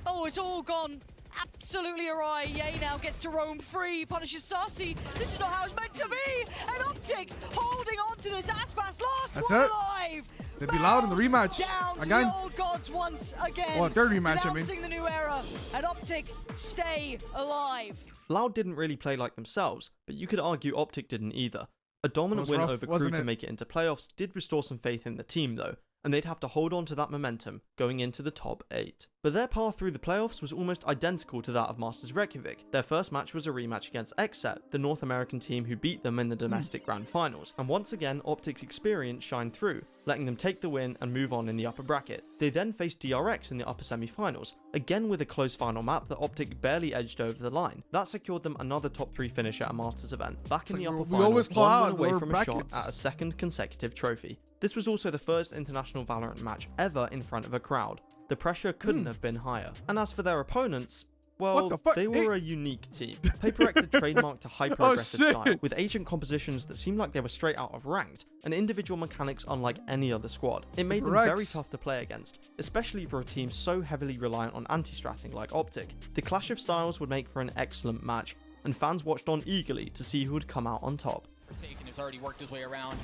Oh, it's all gone absolutely awry. Ye now gets to roam free, punishes Sassy. This is not how it's meant to be. And OpTic holding on to this Aspas, last That's one it. alive. They'd be Loud in the rematch Down to again. the old gods once again. Well, third rematch, I mean. Announcing the new era, and OpTic stay alive. Loud didn't really play like themselves, but you could argue OpTic didn't either. A dominant win rough, over Crew wasn't to it? make it into playoffs did restore some faith in the team though, and they'd have to hold on to that momentum going into the top 8. But their path through the playoffs was almost identical to that of Masters Reykjavik. Their first match was a rematch against XSET, the North American team who beat them in the domestic grand finals, and once again OpTic's experience shined through, letting them take the win and move on in the upper bracket. They then faced DRX in the upper semi-finals, again with a close final map that OpTic barely edged over the line. That secured them another top 3 finish at a Masters event. Back in the upper we always finals, claw one out win away lower from a shot brackets. at a second consecutive trophy. This was also the first international Valorant match ever in front of a crowd. The pressure couldn't have been higher. And as for their opponents, well, they were a unique team. PaperX had trademarked a hyper-aggressive style, with agent compositions that seemed like they were straight out of Ranked, and individual mechanics unlike any other squad. It made them very tough to play against, especially for a team so heavily reliant on anti-stratting like OpTic. The clash of styles would make for an excellent match, and fans watched on eagerly to see who would come out on top. Forsaken has already worked his way around.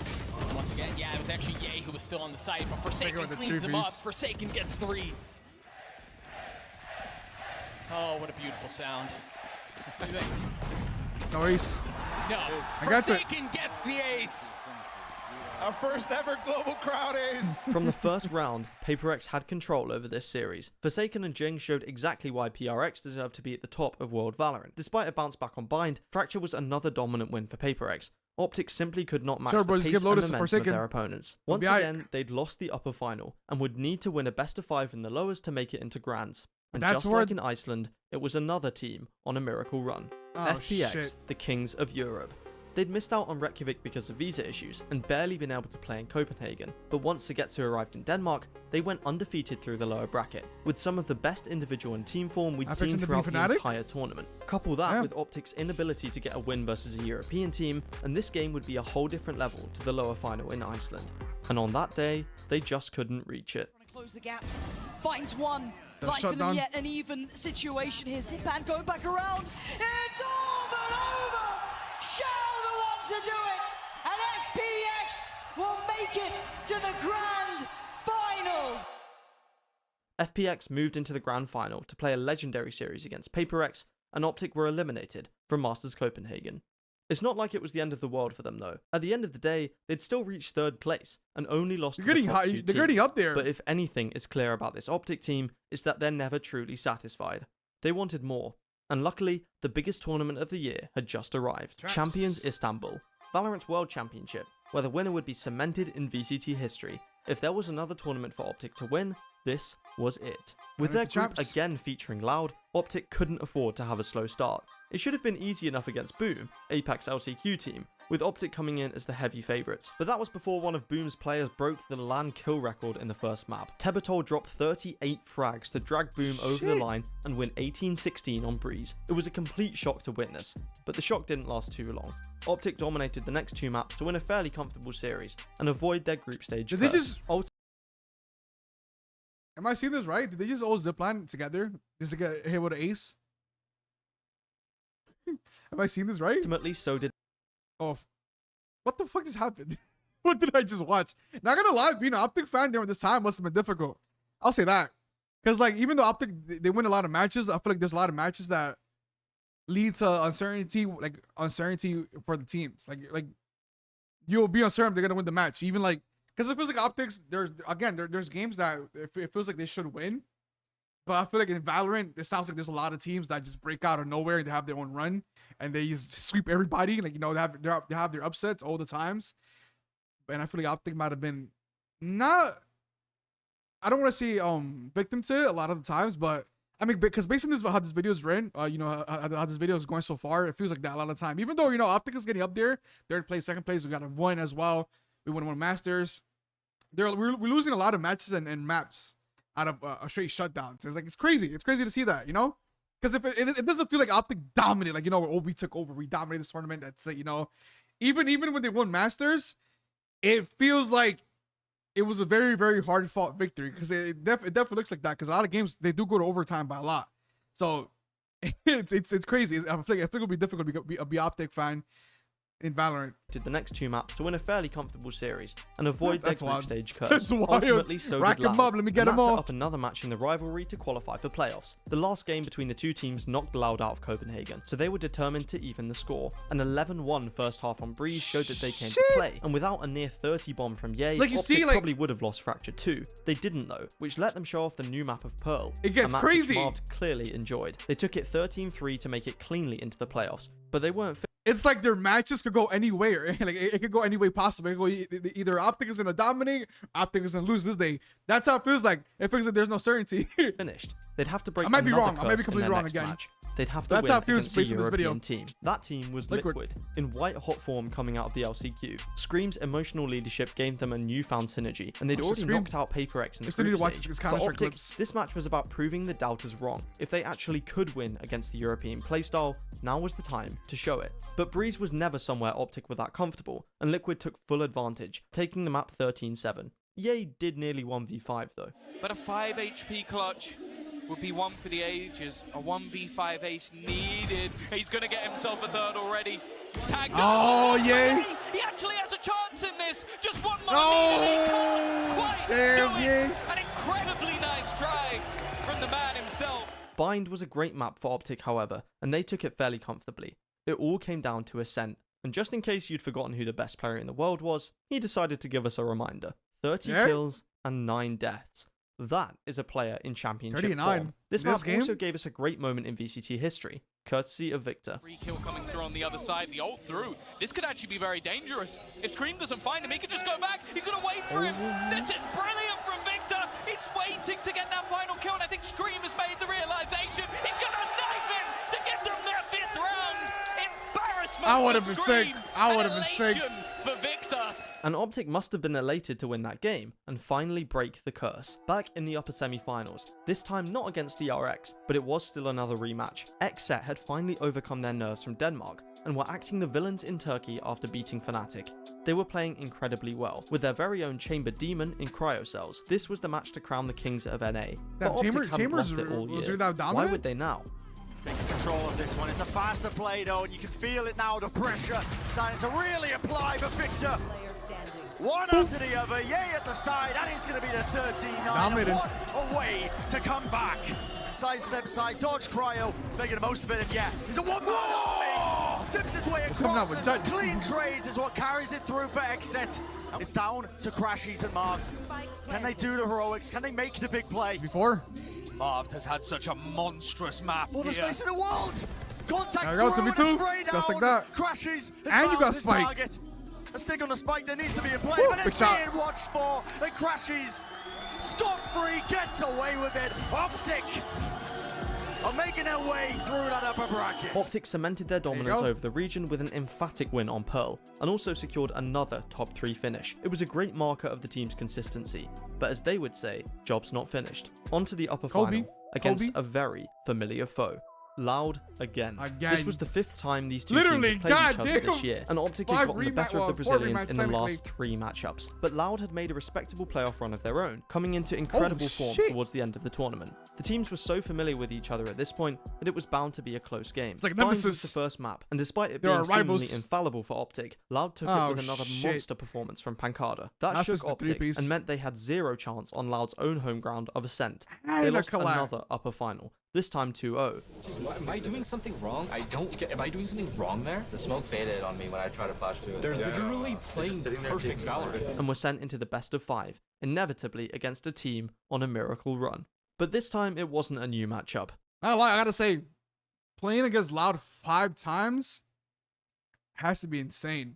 Once again, yeah, it was actually Ye who was still on the site, but Forsaken cleans him up. Forsaken gets 3. Oh, what a beautiful sound. What do you think? No ace. No, Forsaken gets the ace. Our first ever global crowd ace. From the first round, PaperX had control over this series. Forsaken and Jing showed exactly why PRX deserved to be at the top of World Valorant. Despite a bounce back on Bind, Fracture was another dominant win for PaperX. OpTic simply could not match the pace and momentum of their opponents. Once again, they'd lost the upper final, and would need to win a best of 5 in the lowers to make it into Grands. And just like in Iceland, it was another team on a miracle run. FPX, the kings of Europe. They'd missed out on Reykjavik because of visa issues, and barely been able to play in Copenhagen, but once Sugetsu arrived in Denmark, they went undefeated through the lower bracket, with some of the best individual and team form we'd seen throughout the entire tournament. Couple that with OpTic's inability to get a win versus a European team, and this game would be a whole different level to the lower final in Iceland. And on that day, they just couldn't reach it. Close the gap, finds one. Like for them yet an even situation here. Zipan going back around. It's all but over. Show the one to do it. And FPX will make it to the grand finals. FPX moved into the grand final to play a legendary series against PaperX, and OpTic were eliminated from Masters Copenhagen. It's not like it was the end of the world for them though. At the end of the day, they'd still reached 3rd place and only lost to the top 2 teams. They're getting up there. But if anything is clear about this OpTic team, it's that they're never truly satisfied. They wanted more. And luckily, the biggest tournament of the year had just arrived. Champions Istanbul, Valorant's World Championship, where the winner would be cemented in VCT history. If there was another tournament for OpTic to win, this was it. With their group again featuring Loud, OpTic couldn't afford to have a slow start. It should have been easy enough against Boom, Apex LCQ team, with OpTic coming in as the heavy favourites. But that was before one of Boom's players broke the LAN kill record in the first map. Tebatol dropped 38 frags to drag Boom over the line and win 18-16 on Breeze. It was a complete shock to witness, but the shock didn't last too long. OpTic dominated the next 2 maps to win a fairly comfortable series and avoid their group stage curse. Did they just... Am I seeing this right? Did they just all zipline together just to get hit with an ace? Am I seeing this right? Ultimately, so did... Oh, what the fuck just happened? What did I just watch? Not gonna lie, being an OpTic fan during this time must have been difficult. I'll say that. Because, like, even though OpTic, they win a lot of matches, I feel like there's a lot of matches that lead to uncertainty, like, uncertainty for the teams. Like you'll be uncertain they're gonna win the match. Even, like, because it feels like OpTics, there's games that it feels like they should win. But I feel like in Valorant, it sounds like there's a lot of teams that just break out of nowhere and they have their own run and they just sweep everybody. Like, you know, they have their upsets all the times. And I feel like OpTic might have been not, I don't want to say victim to it a lot of the times, but I mean, because based on how this video is written, you know, how this video is going so far, it feels like that a lot of the time. Even though, you know, OpTic is getting up there, 3rd place, 2nd place, we got a win as well. We won 1 Masters. We're losing a lot of matches and maps out of a straight shutdown. So it's like, it's crazy. It's crazy to see that, you know? Because if it doesn't feel like OpTic dominated, like, you know, oh, we took over, we dominated this tournament. That's it, you know? Even when they won Masters, it feels like it was a very, very hard fought victory because it definitely looks like that because a lot of games, they do go to overtime by a lot. So it's crazy. I feel like it'll be difficult to be OpTic fan in Valorant. Did the next 2 maps to win a fairly comfortable series and avoid their group stage curse. That's wild. Ultimately, so Rack did Loud. them up, let me get and them that set all. up another match in the rivalry to qualify for playoffs. The last game between the 2 teams knocked Loud out of Copenhagen, so they were determined to even the score. An 11-1 first half on Breeze showed that they came to play, and without a near 30 bomb from Ye, like, OpTic probably would have lost Fracture 2. They didn't though, which let them show off the new map of Pearl. It gets a match crazy. Which Marved clearly enjoyed. They took it 13-3 to make it cleanly into the playoffs, but they weren't. It's like their matches could go anywhere. Like it could go any way possible. It could go either OpTic is gonna dominate, OpTic is gonna lose this day. That's how it feels like. It feels like there's no certainty. Finished. They'd have to break. I might be another wrong. I might be curse in completely their wrong next again. match. they'd have to That's win how Fuse against a placed in this video. European team. That team was Liquid, in white-hot form coming out of the LCQ. Scream's emotional leadership gave them a newfound synergy, and they'd already knocked out Paper X in the group stage. For OpTic, this match was about proving the doubters wrong. If they actually could win against the European playstyle, now was the time to show it. But Breeze was never somewhere OpTic were that comfortable, and Liquid took full advantage, taking the map 13-7. Yay did nearly 1v5 though. But a 5 HP clutch would be one for the ages. A 1v5 ace needed. He's going to get himself a third already. Tagged Yay! He actually has a chance in this. Just one more. Oh, He can't quite do Yay! it. An incredibly nice try from the man himself. Bind was a great map for OpTic, however, and they took it fairly comfortably. It all came down to Ascent, and just in case you'd forgotten who the best player in the world was, he decided to give us a reminder. 30 kills and 9 deaths. That is a player in championship form. This map also gave us a great moment in VCT history, courtesy of Victor. Free kill coming through on the other side, the ult through. This could actually be very dangerous. If Scream doesn't find him, he could just go back. He's going to wait for him. This is brilliant from Victor. He's waiting to get that final kill, and I think Scream has made the realization. He's going to knife him to give them their 5th round. Embarrassment. I would have been sick. I would have been sick. For Victor. And OpTic must have been elated to win that game and finally break the curse. Back in the upper semi-finals, this time not against DRX, but it was still another rematch. XSET had finally overcome their nerves from Denmark and were acting the villains in Turkey after beating Fnatic. They were playing incredibly well, with their very own Chamber Demon in cryocells. This was the match to crown the kings of NA. But OpTic hadn't lost it all year. Why would they now? Taking control of this one. It's a faster play though, and you can feel it now, the pressure starting to really apply for Victor. One after the other, Yay at the side, that is going to be the 13-9. What a way to come back. Sidestep side, dodge cryo, making the most of it, and yeah, he's a one-man army. Zips his way across, and clean trades is what carries it through for XSET. It's down to Crashies and Marved. Can they do the heroics? Can they make the big play? Marved has had such a monstrous map. All the space in the world. Contact through and spray down. Just like that. Crashies. And you got Spike. A stick on the Spike, there needs to be a play, but it's being watched for. And Crashies, scot-free, gets away with it. OpTic are making their way through that upper bracket. OpTic cemented their dominance over the region with an emphatic win on Pearl, and also secured another top 3 finish. It was a great marker of the team's consistency, but as they would say, job's not finished. On to the upper final, against a very familiar foe. Loud again. This was the 5th time these two teams have played each other this year, and OpTic had gotten the better of the Brazilians in the last 3 matchups. But Loud had made a respectable playoff run of their own, coming into incredible form towards the end of the tournament. The teams were so familiar with each other at this point that it was bound to be a close game. It's like Bind Nemesis. was the first map, and despite it being seemingly infallible for OpTic, Loud took it with another monster performance from Pancada. That shook OpTic and meant they had 0 chance on Loud's own home ground of Ascent. They lost another upper final, this time 2-0. Am I doing something wrong? I don't get. Am I doing something wrong there? The smoke faded on me when I tried to flash through it. They're literally playing perfect Valorant. And were sent into the best of 5, inevitably against a team on a miracle run. But this time it wasn't a new matchup. I gotta say, playing against Loud 5 times has to be insane.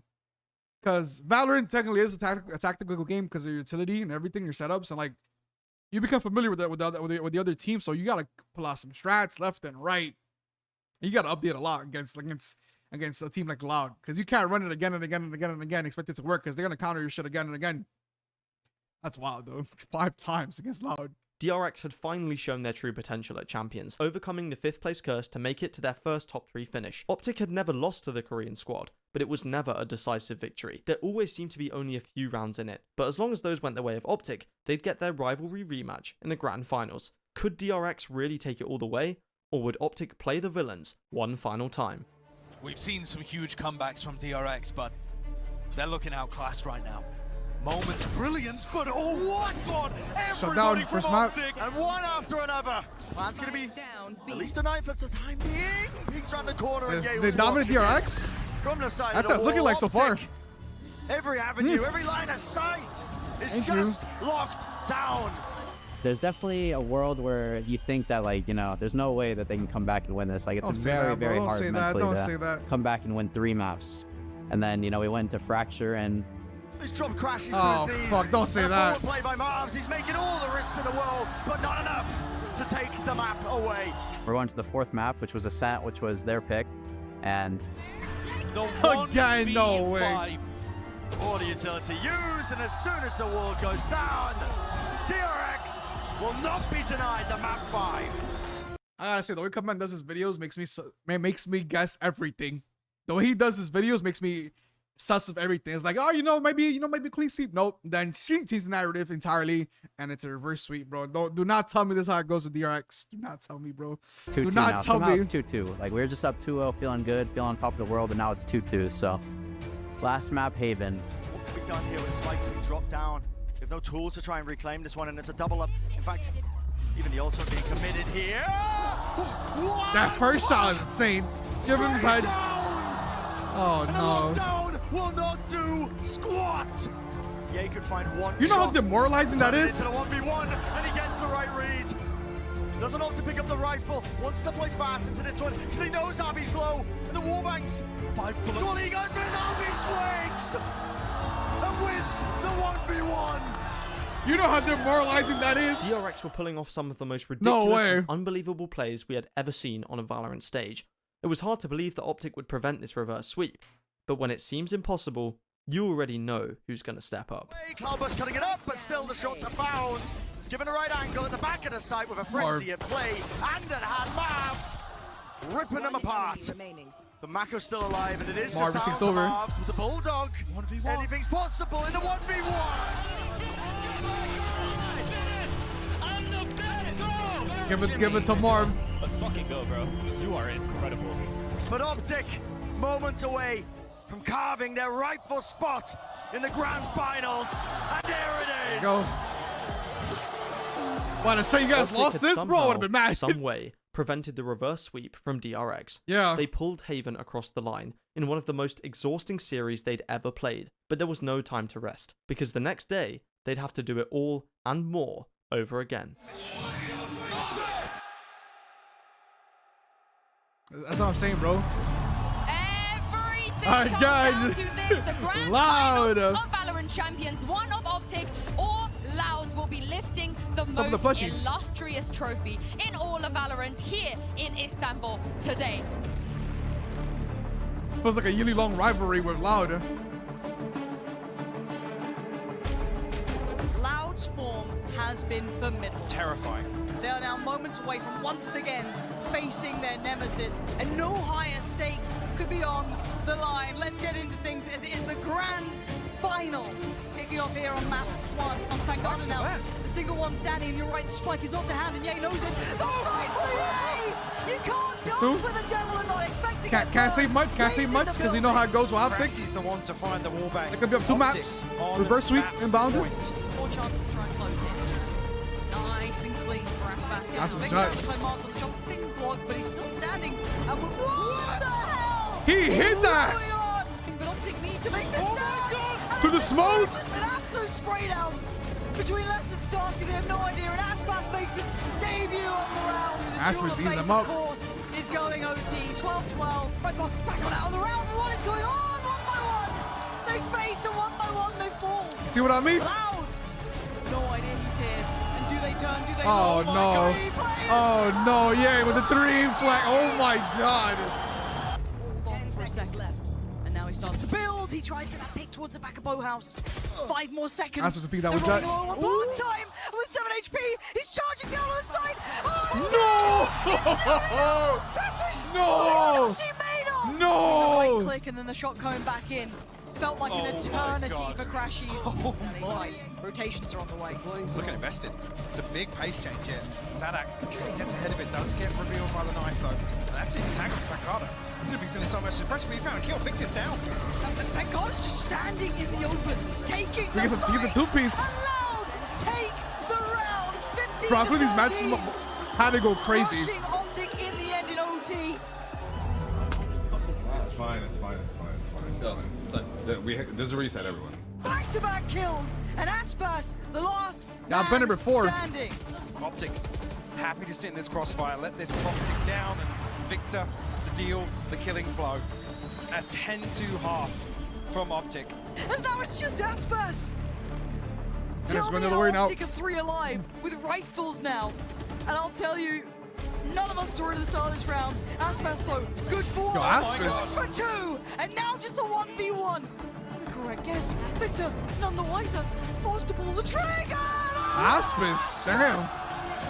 Because Valorant technically is a tactical game because of your utility and everything, your setups, and like you become familiar with that with the other team, so you gotta pull out some strats left and right. You gotta update a lot against a team like Loud, because you can't run it again and again and again and again, expect it to work, because they're gonna counter your shit again and again. That's wild though. 5 times against Loud. DRX had finally shown their true potential at Champions, overcoming the 5th place curse to make it to their first top 3 finish. OpTic had never lost to the Korean squad, but it was never a decisive victory. There always seemed to be only a few rounds in it, but as long as those went the way of OpTic, they'd get their rivalry rematch in the grand finals. Could DRX really take it all the way, or would OpTic play the villains one final time? We've seen some huge comebacks from DRX, but they're looking outclassed right now. Moments of brilliance, but oh what? Everybody from OpTic, and one after another. Plan's gonna be at least a 9th at the time being. Peeks around the corner and Yay was dominate DRX? From the side That's of what the it's looking wall, like so OpTic. far. Every avenue, every line of sight is just locked down. There's definitely a world where you think that, like, you know, there's no way that they can come back and win this. Like, it's a very, very hard mentally to come back and win 3 maps. And then, you know, we went to Fracture and... This drop crashes to his knees. Fuck, don't say that. Forward play by Marvs. He's making all the risks in the world, but not enough to take the map away. We're going to the 4th map, which was Ascent, which was their pick. And the again, no way. For the utility use, and as soon as the wall goes down, DRX will not be denied the map 5. I gotta say, the way Cupman does his videos makes me guess everything. The way he does his videos makes me sus of everything. It's like, oh, maybe clean sweep. Nope. Then change the narrative entirely, and it's a reverse sweep, bro. Do not tell me this is how it goes with DRX. Do not tell me, bro. 2-2 Do not now. tell Somehow me. It's 2-2. Like, we were just up 2-0, feeling good, feeling on top of the world, and now it's 2-2. So, last map, Haven. What can be done here with spikes being dropped down? There's no tools to try and reclaim this one, and it's a double up. In fact, even the ultimate being committed here. What? That first shot is insane. Give him his head. Oh no. Down will not do squat. Yeah, he could find one. You know how demoralizing that is? Into the 1v1, and he gets the right read. Doesn't opt to pick up the rifle. Wants to play fast into this one because he knows Abby's low. And the wallbangs. 5 bullets. Surely he goes for his Abby swings and wins the 1v1. You know how demoralizing that is? DRX were pulling off some of the most ridiculous and unbelievable plays we had ever seen on a Valorant stage. It was hard to believe that OpTic would prevent this reverse sweep, but when it seems impossible, you already know who's going to step up. Cloudburst cutting it up, but still the shots are found. It's given a right angle at the back of the site with a frenzy at play, and at hand Marved, ripping them apart. The Mako's still alive, and it is just down to Marved with the Bulldog. 1v1. Anything's possible in the 1v1. Give it to Marv. Let's fucking go, bro. You are incredible. But OpTic, moments away from carving their rightful spot in the grand finals. And there it is. Go. Well, to say you guys lost this, bro, I would have been mad. Some way prevented the reverse sweep from DRX. Yeah. They pulled Haven across the line in one of the most exhausting series they'd ever played. But there was no time to rest, because the next day, they'd have to do it all and more over again. That's what I'm saying, bro. Everything comes down to this. The grand Loud. finals of Valorant champions, one of OpTic or Loud, will be lifting the most illustrious trophy in all of Valorant here in Istanbul today. Feels like a yearly long rivalry with Loud. Loud's form has been formidable. Terrifying. They are now moments away from once again facing their nemesis, and no higher stakes could be on the line. Let's get into things as it is the grand final. Kicking off here on map 1 on Spike now. The single one standing, and you're right, the spike is not to hand, and Ye knows it. The right for Ye! You can't dance with the devil and not expect to get Can't say much, because you know how it goes with OpTic. He's the one to find the wallbang. It could be up 2 maps. Reverse sweep, inbounded. 4 chances to try and close in. Nice and clean for Aspas. Big challenge like Mars on the jumping block, but he's still standing. And what the hell? He hit that! But OpTic need to make this to the smoke! Just an absolute spray down between Les and Saucy. They have no idea, and Aspas makes his debut on the round. Aspas eating them up. Of course, is going OT. 12-12. Back on out of the round. What is going on? 1 by 1. They face, and 1 by 1 they fall. See what I mean? Loud. No idea he's here. And do they turn? Do they? Oh no! Oh no! Yeah, with the 3 flag. Oh my God! Hold on for a second. And now he starts to build. He tries to get that pick towards the back of Bowhouse. 5 more seconds. That's supposed to be that one shot. Blood time with 7 HP. He's charging down on the side. Oh, no! No! No! Right click and then the shot coming back in. Felt like an eternity for Crashies. Rotations are on the way. He's looking invested. It's a big pace change here. Sadak gets ahead of it, does get revealed by the knife though. And that's it, the tag with Pancada. He's going to be feeling so much suppressed, but he found a kill. Victor's down. Pancada's just standing in the open, taking the fight. Give the 2-piece. Allowed, take the round. 15 Bro, I feel these matches had to go crazy. Crushing OpTic in the end in OT. It's fine, it's fine, it's fine, it's fine. There's a reset, everyone. Back-to-back kills, and Aspas, the last I've been here before. Standing. OpTic, happy to sit in this crossfire, let this clock tick down, and Victor to deal the killing blow. A 10-2 from OpTic. As now it's just Aspas. And it's Tell going me the other way how now. OpTic are 3 alive with rifles now. And I'll tell you, none of us saw it at the start of this round. Aspas though, good for Yo, Aspas. good for 2, and now just the 1v1. The correct guess. Victor, none the wiser, forced to pull the trigger. Aspas, damn.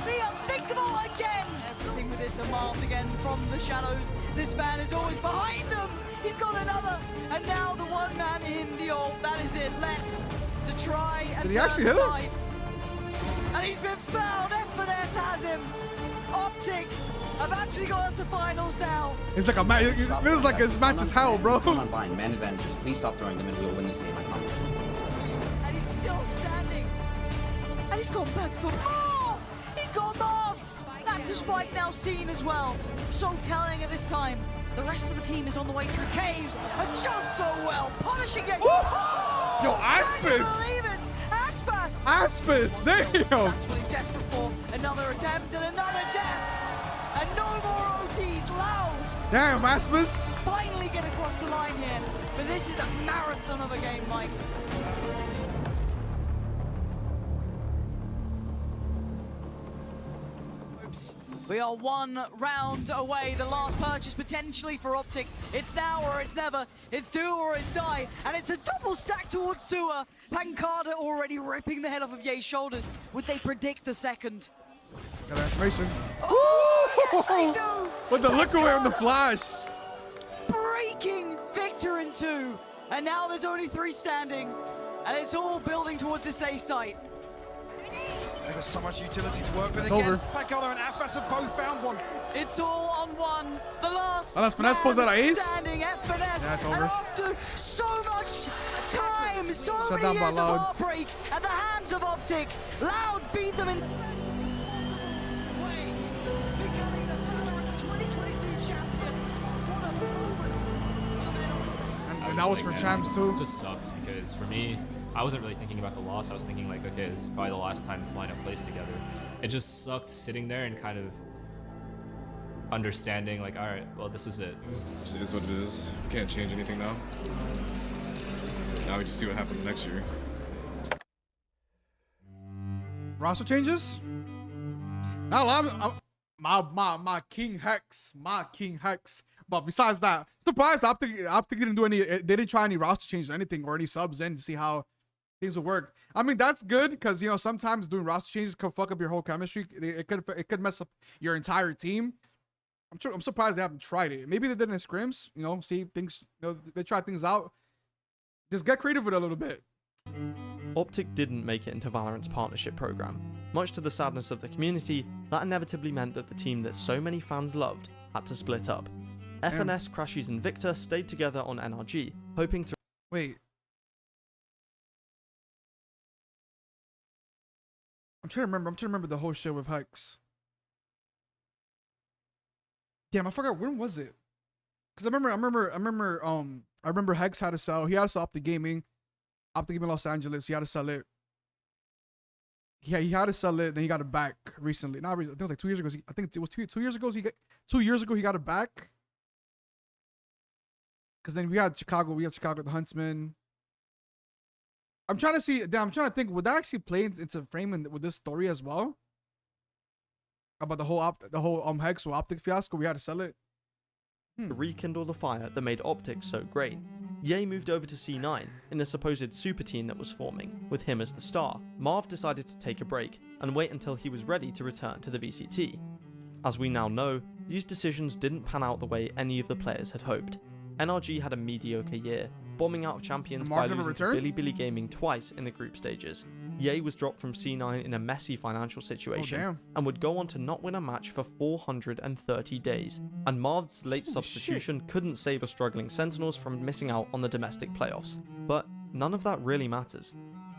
The unthinkable again. Everything with this Armand again from the shadows. This man is always behind him. He's got another, and now the one man in the ult. That is it. Less to try and Did he turn actually the hit him? tides. And he's been fouled. FNS has him. OpTic have actually got us to finals now. It's like a match. This is like his match is hell, bro. Come on, blind. Man advantages. Please stop throwing them and we'll win this game, I promise. And he's still standing. And he's gone back for more. He's got more. That's a spike now seen as well. So telling at this time. The rest of the team is on the way through caves. And just so well. Punishing it. Yo, Aspas. Aspas. Aspas, damn. That's what he's desperate for. Another attempt and another death. And no more OTs. Loud. Damn, Aspas. Finally get across the line here. But this is a marathon of a game, Mike. Oops. We are one round away. The last purchase potentially for OpTic. It's now or it's never. It's do or it's die. And it's a double stack towards Sewer. Pancada already ripping the head off of Ye's shoulders. Would they predict the second? Got animation. Oh, yes, they do! With the look away on the flash. Breaking Victor in 2. And now there's only 3 standing. And it's all building towards this A site. They've got so much utility to work with. It's Again, over. Pancada and Aspas have both found one. It's all on one. The last Unless Finesse pulls out an ace. standing at Finesse. Yeah, it's over. And after so much time, so Shut many down by years of Loud. heartbreak at the hands of OpTic, Loud beat them in the best possible way, becoming the Valorant 2022 champion. What a moment. And that was for champs too. It just sucks because for me, I wasn't really thinking about the loss. I was thinking like, okay, this is probably the last time this lineup plays together. It just sucked sitting there and kind of understanding like, all right, well, this is it. It is what it is. We can't change anything now. Now we just see what happens next year. Roster changes? Now my King Hex. But besides that, surprised OpTic didn't do any. They didn't try any roster changes or anything or any subs in to see how things will work. I mean, that's good because, you know, sometimes doing roster changes could fuck up your whole chemistry. It could mess up your entire team. I'm surprised they haven't tried it. Maybe they did it in scrims, you know, see things, you know, they try things out. Just get creative with it a little bit. OpTic didn't make it into Valorant's partnership program. Much to the sadness of the community, that inevitably meant that the team that so many fans loved had to split up. FNS, Crashies and Victor stayed together on NRG, hoping to... Wait. I'm trying to remember the whole shit with Hex. Damn, I forgot, when was it? Because I remember Hex had to sell. He had to sell OpTic Gaming Los Angeles. He had to sell it. Yeah, he had to sell it. Then he got it back recently. Not recently. I think it was like 2 years ago. I think it was 2 years ago. 2 years ago he got it back. Because then we had Chicago. The Huntsman. I'm trying to see. Damn, I'm trying to think. Would that actually play into frame with this story as well? About the whole Hex or OpTic fiasco. We had to sell it. To rekindle the fire that made OpTic so great. Ye moved over to C9 in the supposed super team that was forming, with him as the star. Marv decided to take a break and wait until he was ready to return to the VCT. As we now know, these decisions didn't pan out the way any of the players had hoped. NRG had a mediocre year, bombing out of champions by losing to Billy Gaming twice in the group stages. Ye was dropped from C9 in a messy financial situation and would go on to not win a match for 430 days. And Marv's late substitution couldn't save a struggling Sentinels from missing out on the domestic playoffs. But none of that really matters.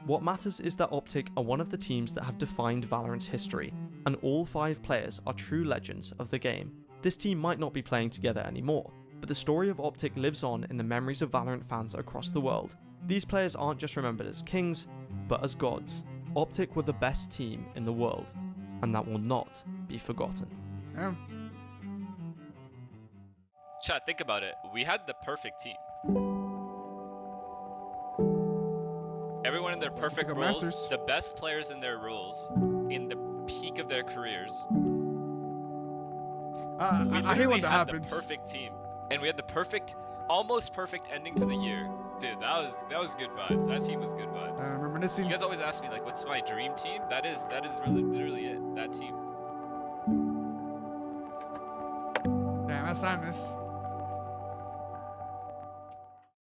What matters is that OpTic are one of the teams that have defined Valorant's history, and all 5 players are true legends of the game. This team might not be playing together anymore, but the story of OpTic lives on in the memories of Valorant fans across the world. These players aren't just remembered as kings, but as gods. OpTic were the best team in the world, and that will not be forgotten. Yeah. Chat, think about it. We had the perfect team. Everyone in their perfect roles, the best players in their roles, in the peak of their careers. I hate when that happens. The perfect team, and we had the perfect, almost perfect ending to the year. Dude, that was good vibes. That team was good vibes. Reminiscing. You guys always ask me like, what's my dream team? That is really literally it. That team. Damn, that's sadness.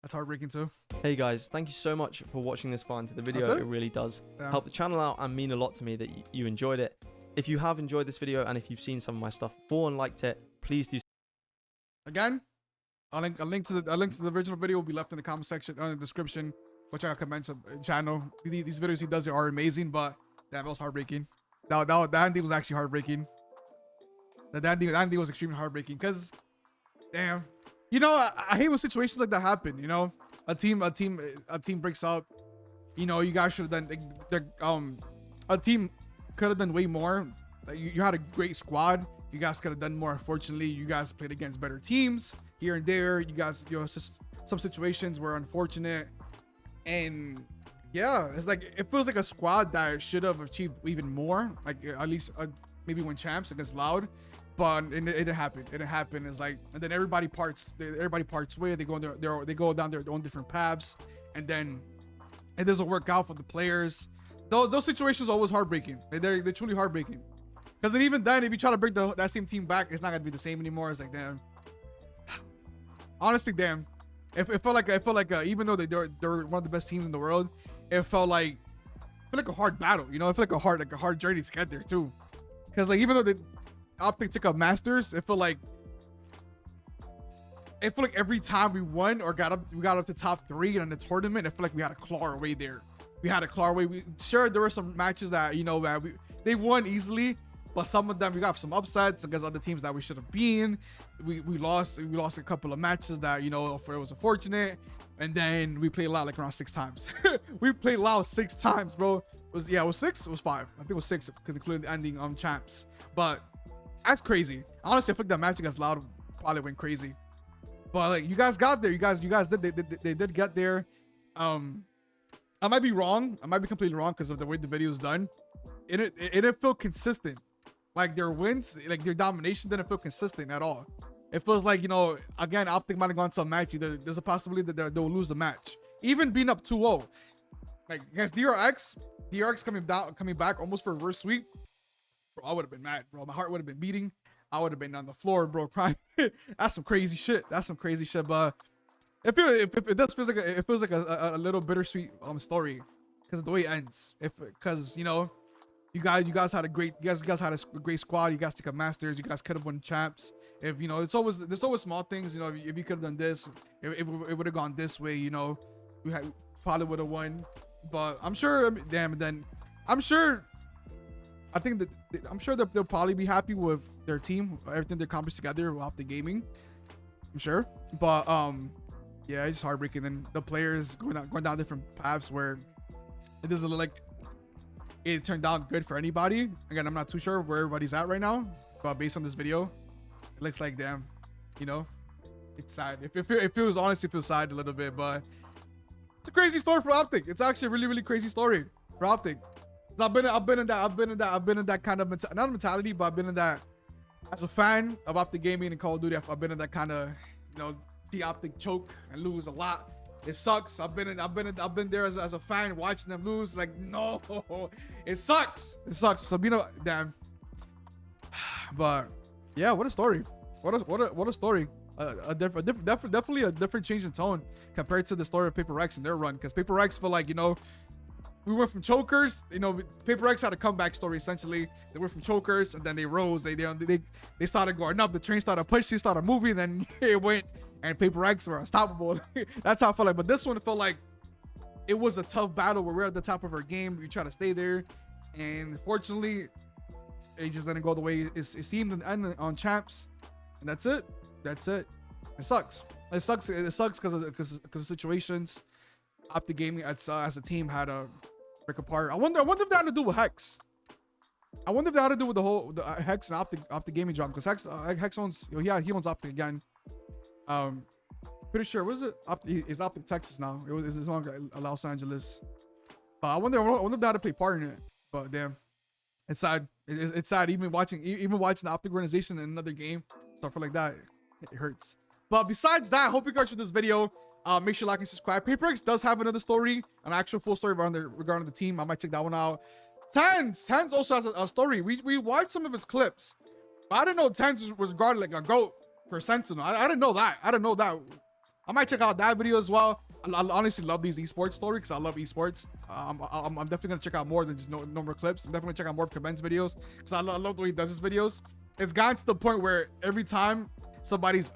That's heartbreaking too. Hey guys, thank you so much for watching this far into the video. It really does help the channel out and mean a lot to me that you enjoyed it. If you have enjoyed this video and if you've seen some of my stuff before and liked it, please do. Again, a link to the original video will be left in the comment section or in the description. Go check out comments on the channel. These videos he does are amazing, but damn, that was heartbreaking. That ending was actually heartbreaking. The ending was extremely heartbreaking because, damn. You know, I hate when situations like that happen. You know, a team breaks up. You know, you guys should have done. A team could have done way more. You had a great squad. You guys could have done more. Unfortunately, you guys played against better teams here and there. You guys, you know, it's just some situations were unfortunate, and yeah, it's like it feels like a squad that should have achieved even more. Like at least maybe win champs against Loud. But it didn't happen. It didn't happen. It's like, and then everybody parts way. They go down their own different paths, and then it doesn't work out for the players. Those situations are always heartbreaking. They're truly heartbreaking. Because then even then, if you try to bring that same team back, it's not gonna be the same anymore. It's like, damn. Honestly, damn. It felt like even though they're one of the best teams in the world, it felt like a hard battle. You know, it felt like a hard journey to get there too. Because like even though OpTic took up Masters, it felt like every time we won or we got up to top 3 in the tournament, it felt like we had to claw our way there. We had to claw our way. Sure, there were some matches that, you know, that they won easily, but some of them we got some upsets against other teams that we should have been. We lost a couple of matches that, you know, it was unfortunate. And then we played Loud like around 6 times. We played Loud 6 times, bro. It was 6. It was 5. I think it was 6 because including the ending champs. But that's crazy. Honestly, I think that match against Loud probably went crazy. But like, you guys got there. You guys did. They did get there. I might be wrong. I might be completely wrong because of the way the video is done. It didn't feel consistent. Like their wins, like their domination didn't feel consistent at all. It feels like, you know, again, OpTic might have gone to a match. There's a possibility that they'll lose the match. Even being up 2-0. Like against DRX coming back almost for a reverse sweep. Bro, I would have been mad, bro. My heart would have been beating. I would have been on the floor, bro, crying. That's some crazy shit. But it feels like a little bittersweet story because of the way it ends. Because you know, you guys had a great squad. You guys took up Masters. You guys could have won champs. If you know, there's always small things. You know, if you could have done this, if it would have gone this way, you know, probably would have won. But I'm sure. I'm sure that they'll probably be happy with their team, everything they accomplished together with OpTic Gaming. I'm sure, but yeah, it's heartbreaking. And the players going down different paths where it doesn't look like it turned out good for anybody. Again, I'm not too sure where everybody's at right now, but based on this video, it looks like, damn, you know, it's sad. It feels honestly feels sad a little bit, but it's a crazy story for OpTic. It's actually a really, really crazy story for OpTic. I've been in that kind of not mentality, but I've been in that as a fan of OpTic Gaming and Call of Duty. I've been in that kind of, you know, see OpTic choke and lose a lot. It sucks. I've been there as a fan watching them lose. Like, no, it sucks. So you know, damn. But yeah, what a story. What a story. Definitely a different change in tone compared to the story of Paper Rex and their run. Because Paper Rex feel like, you know, we went from chokers, you know, Paper Rex had a comeback story essentially. They went from chokers and then they rose. They started going up. The train started pushing, started moving, and then it went, and Paper Rex were unstoppable. That's how I felt like. But this one felt like it was a tough battle where we're at the top of our game. We try to stay there, and fortunately, it just didn't go the way it seemed in the end on champs. And that's it. It sucks. It sucks because of situations. OpTic Gaming as a team had a break apart. I wonder if that had to do with Hex. I wonder if that had to do with the Hex and OpTic Gaming drop, because Hex owns, he owns OpTic again. Pretty sure, was it? It's OpTic Texas now. It's no longer Los Angeles. I wonder if that had to play part in it. But damn, it's sad. It's sad. Even watching the OpTic organization in another game, stuff like that, it hurts. But besides that, I hope you guys enjoyed this video. Make sure to like and subscribe. PaperX does have another story, an actual full story regarding the team. I might check that one out. Tens also has a story. We watched some of his clips, but I didn't know Tens was regarded like a GOAT for Sentinel. I didn't know that. I might check out that video as well. I honestly love these esports stories because I love esports. I'm definitely gonna check out more than just normal clips. I'm definitely check out more of Kaben's videos because I love the way he does his videos. It's gotten to the point where every time somebody's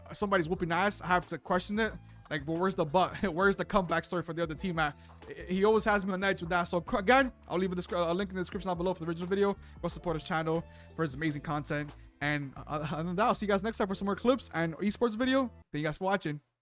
whooping ass, I have to question it. Like, but where's the butt? Where's the comeback story for the other team at? He always has me on edge with that. So again, I'll leave a link in the description down below for the original video. Go support his channel for his amazing content. And other than that, I'll see you guys next time for some more clips and esports video. Thank you guys for watching.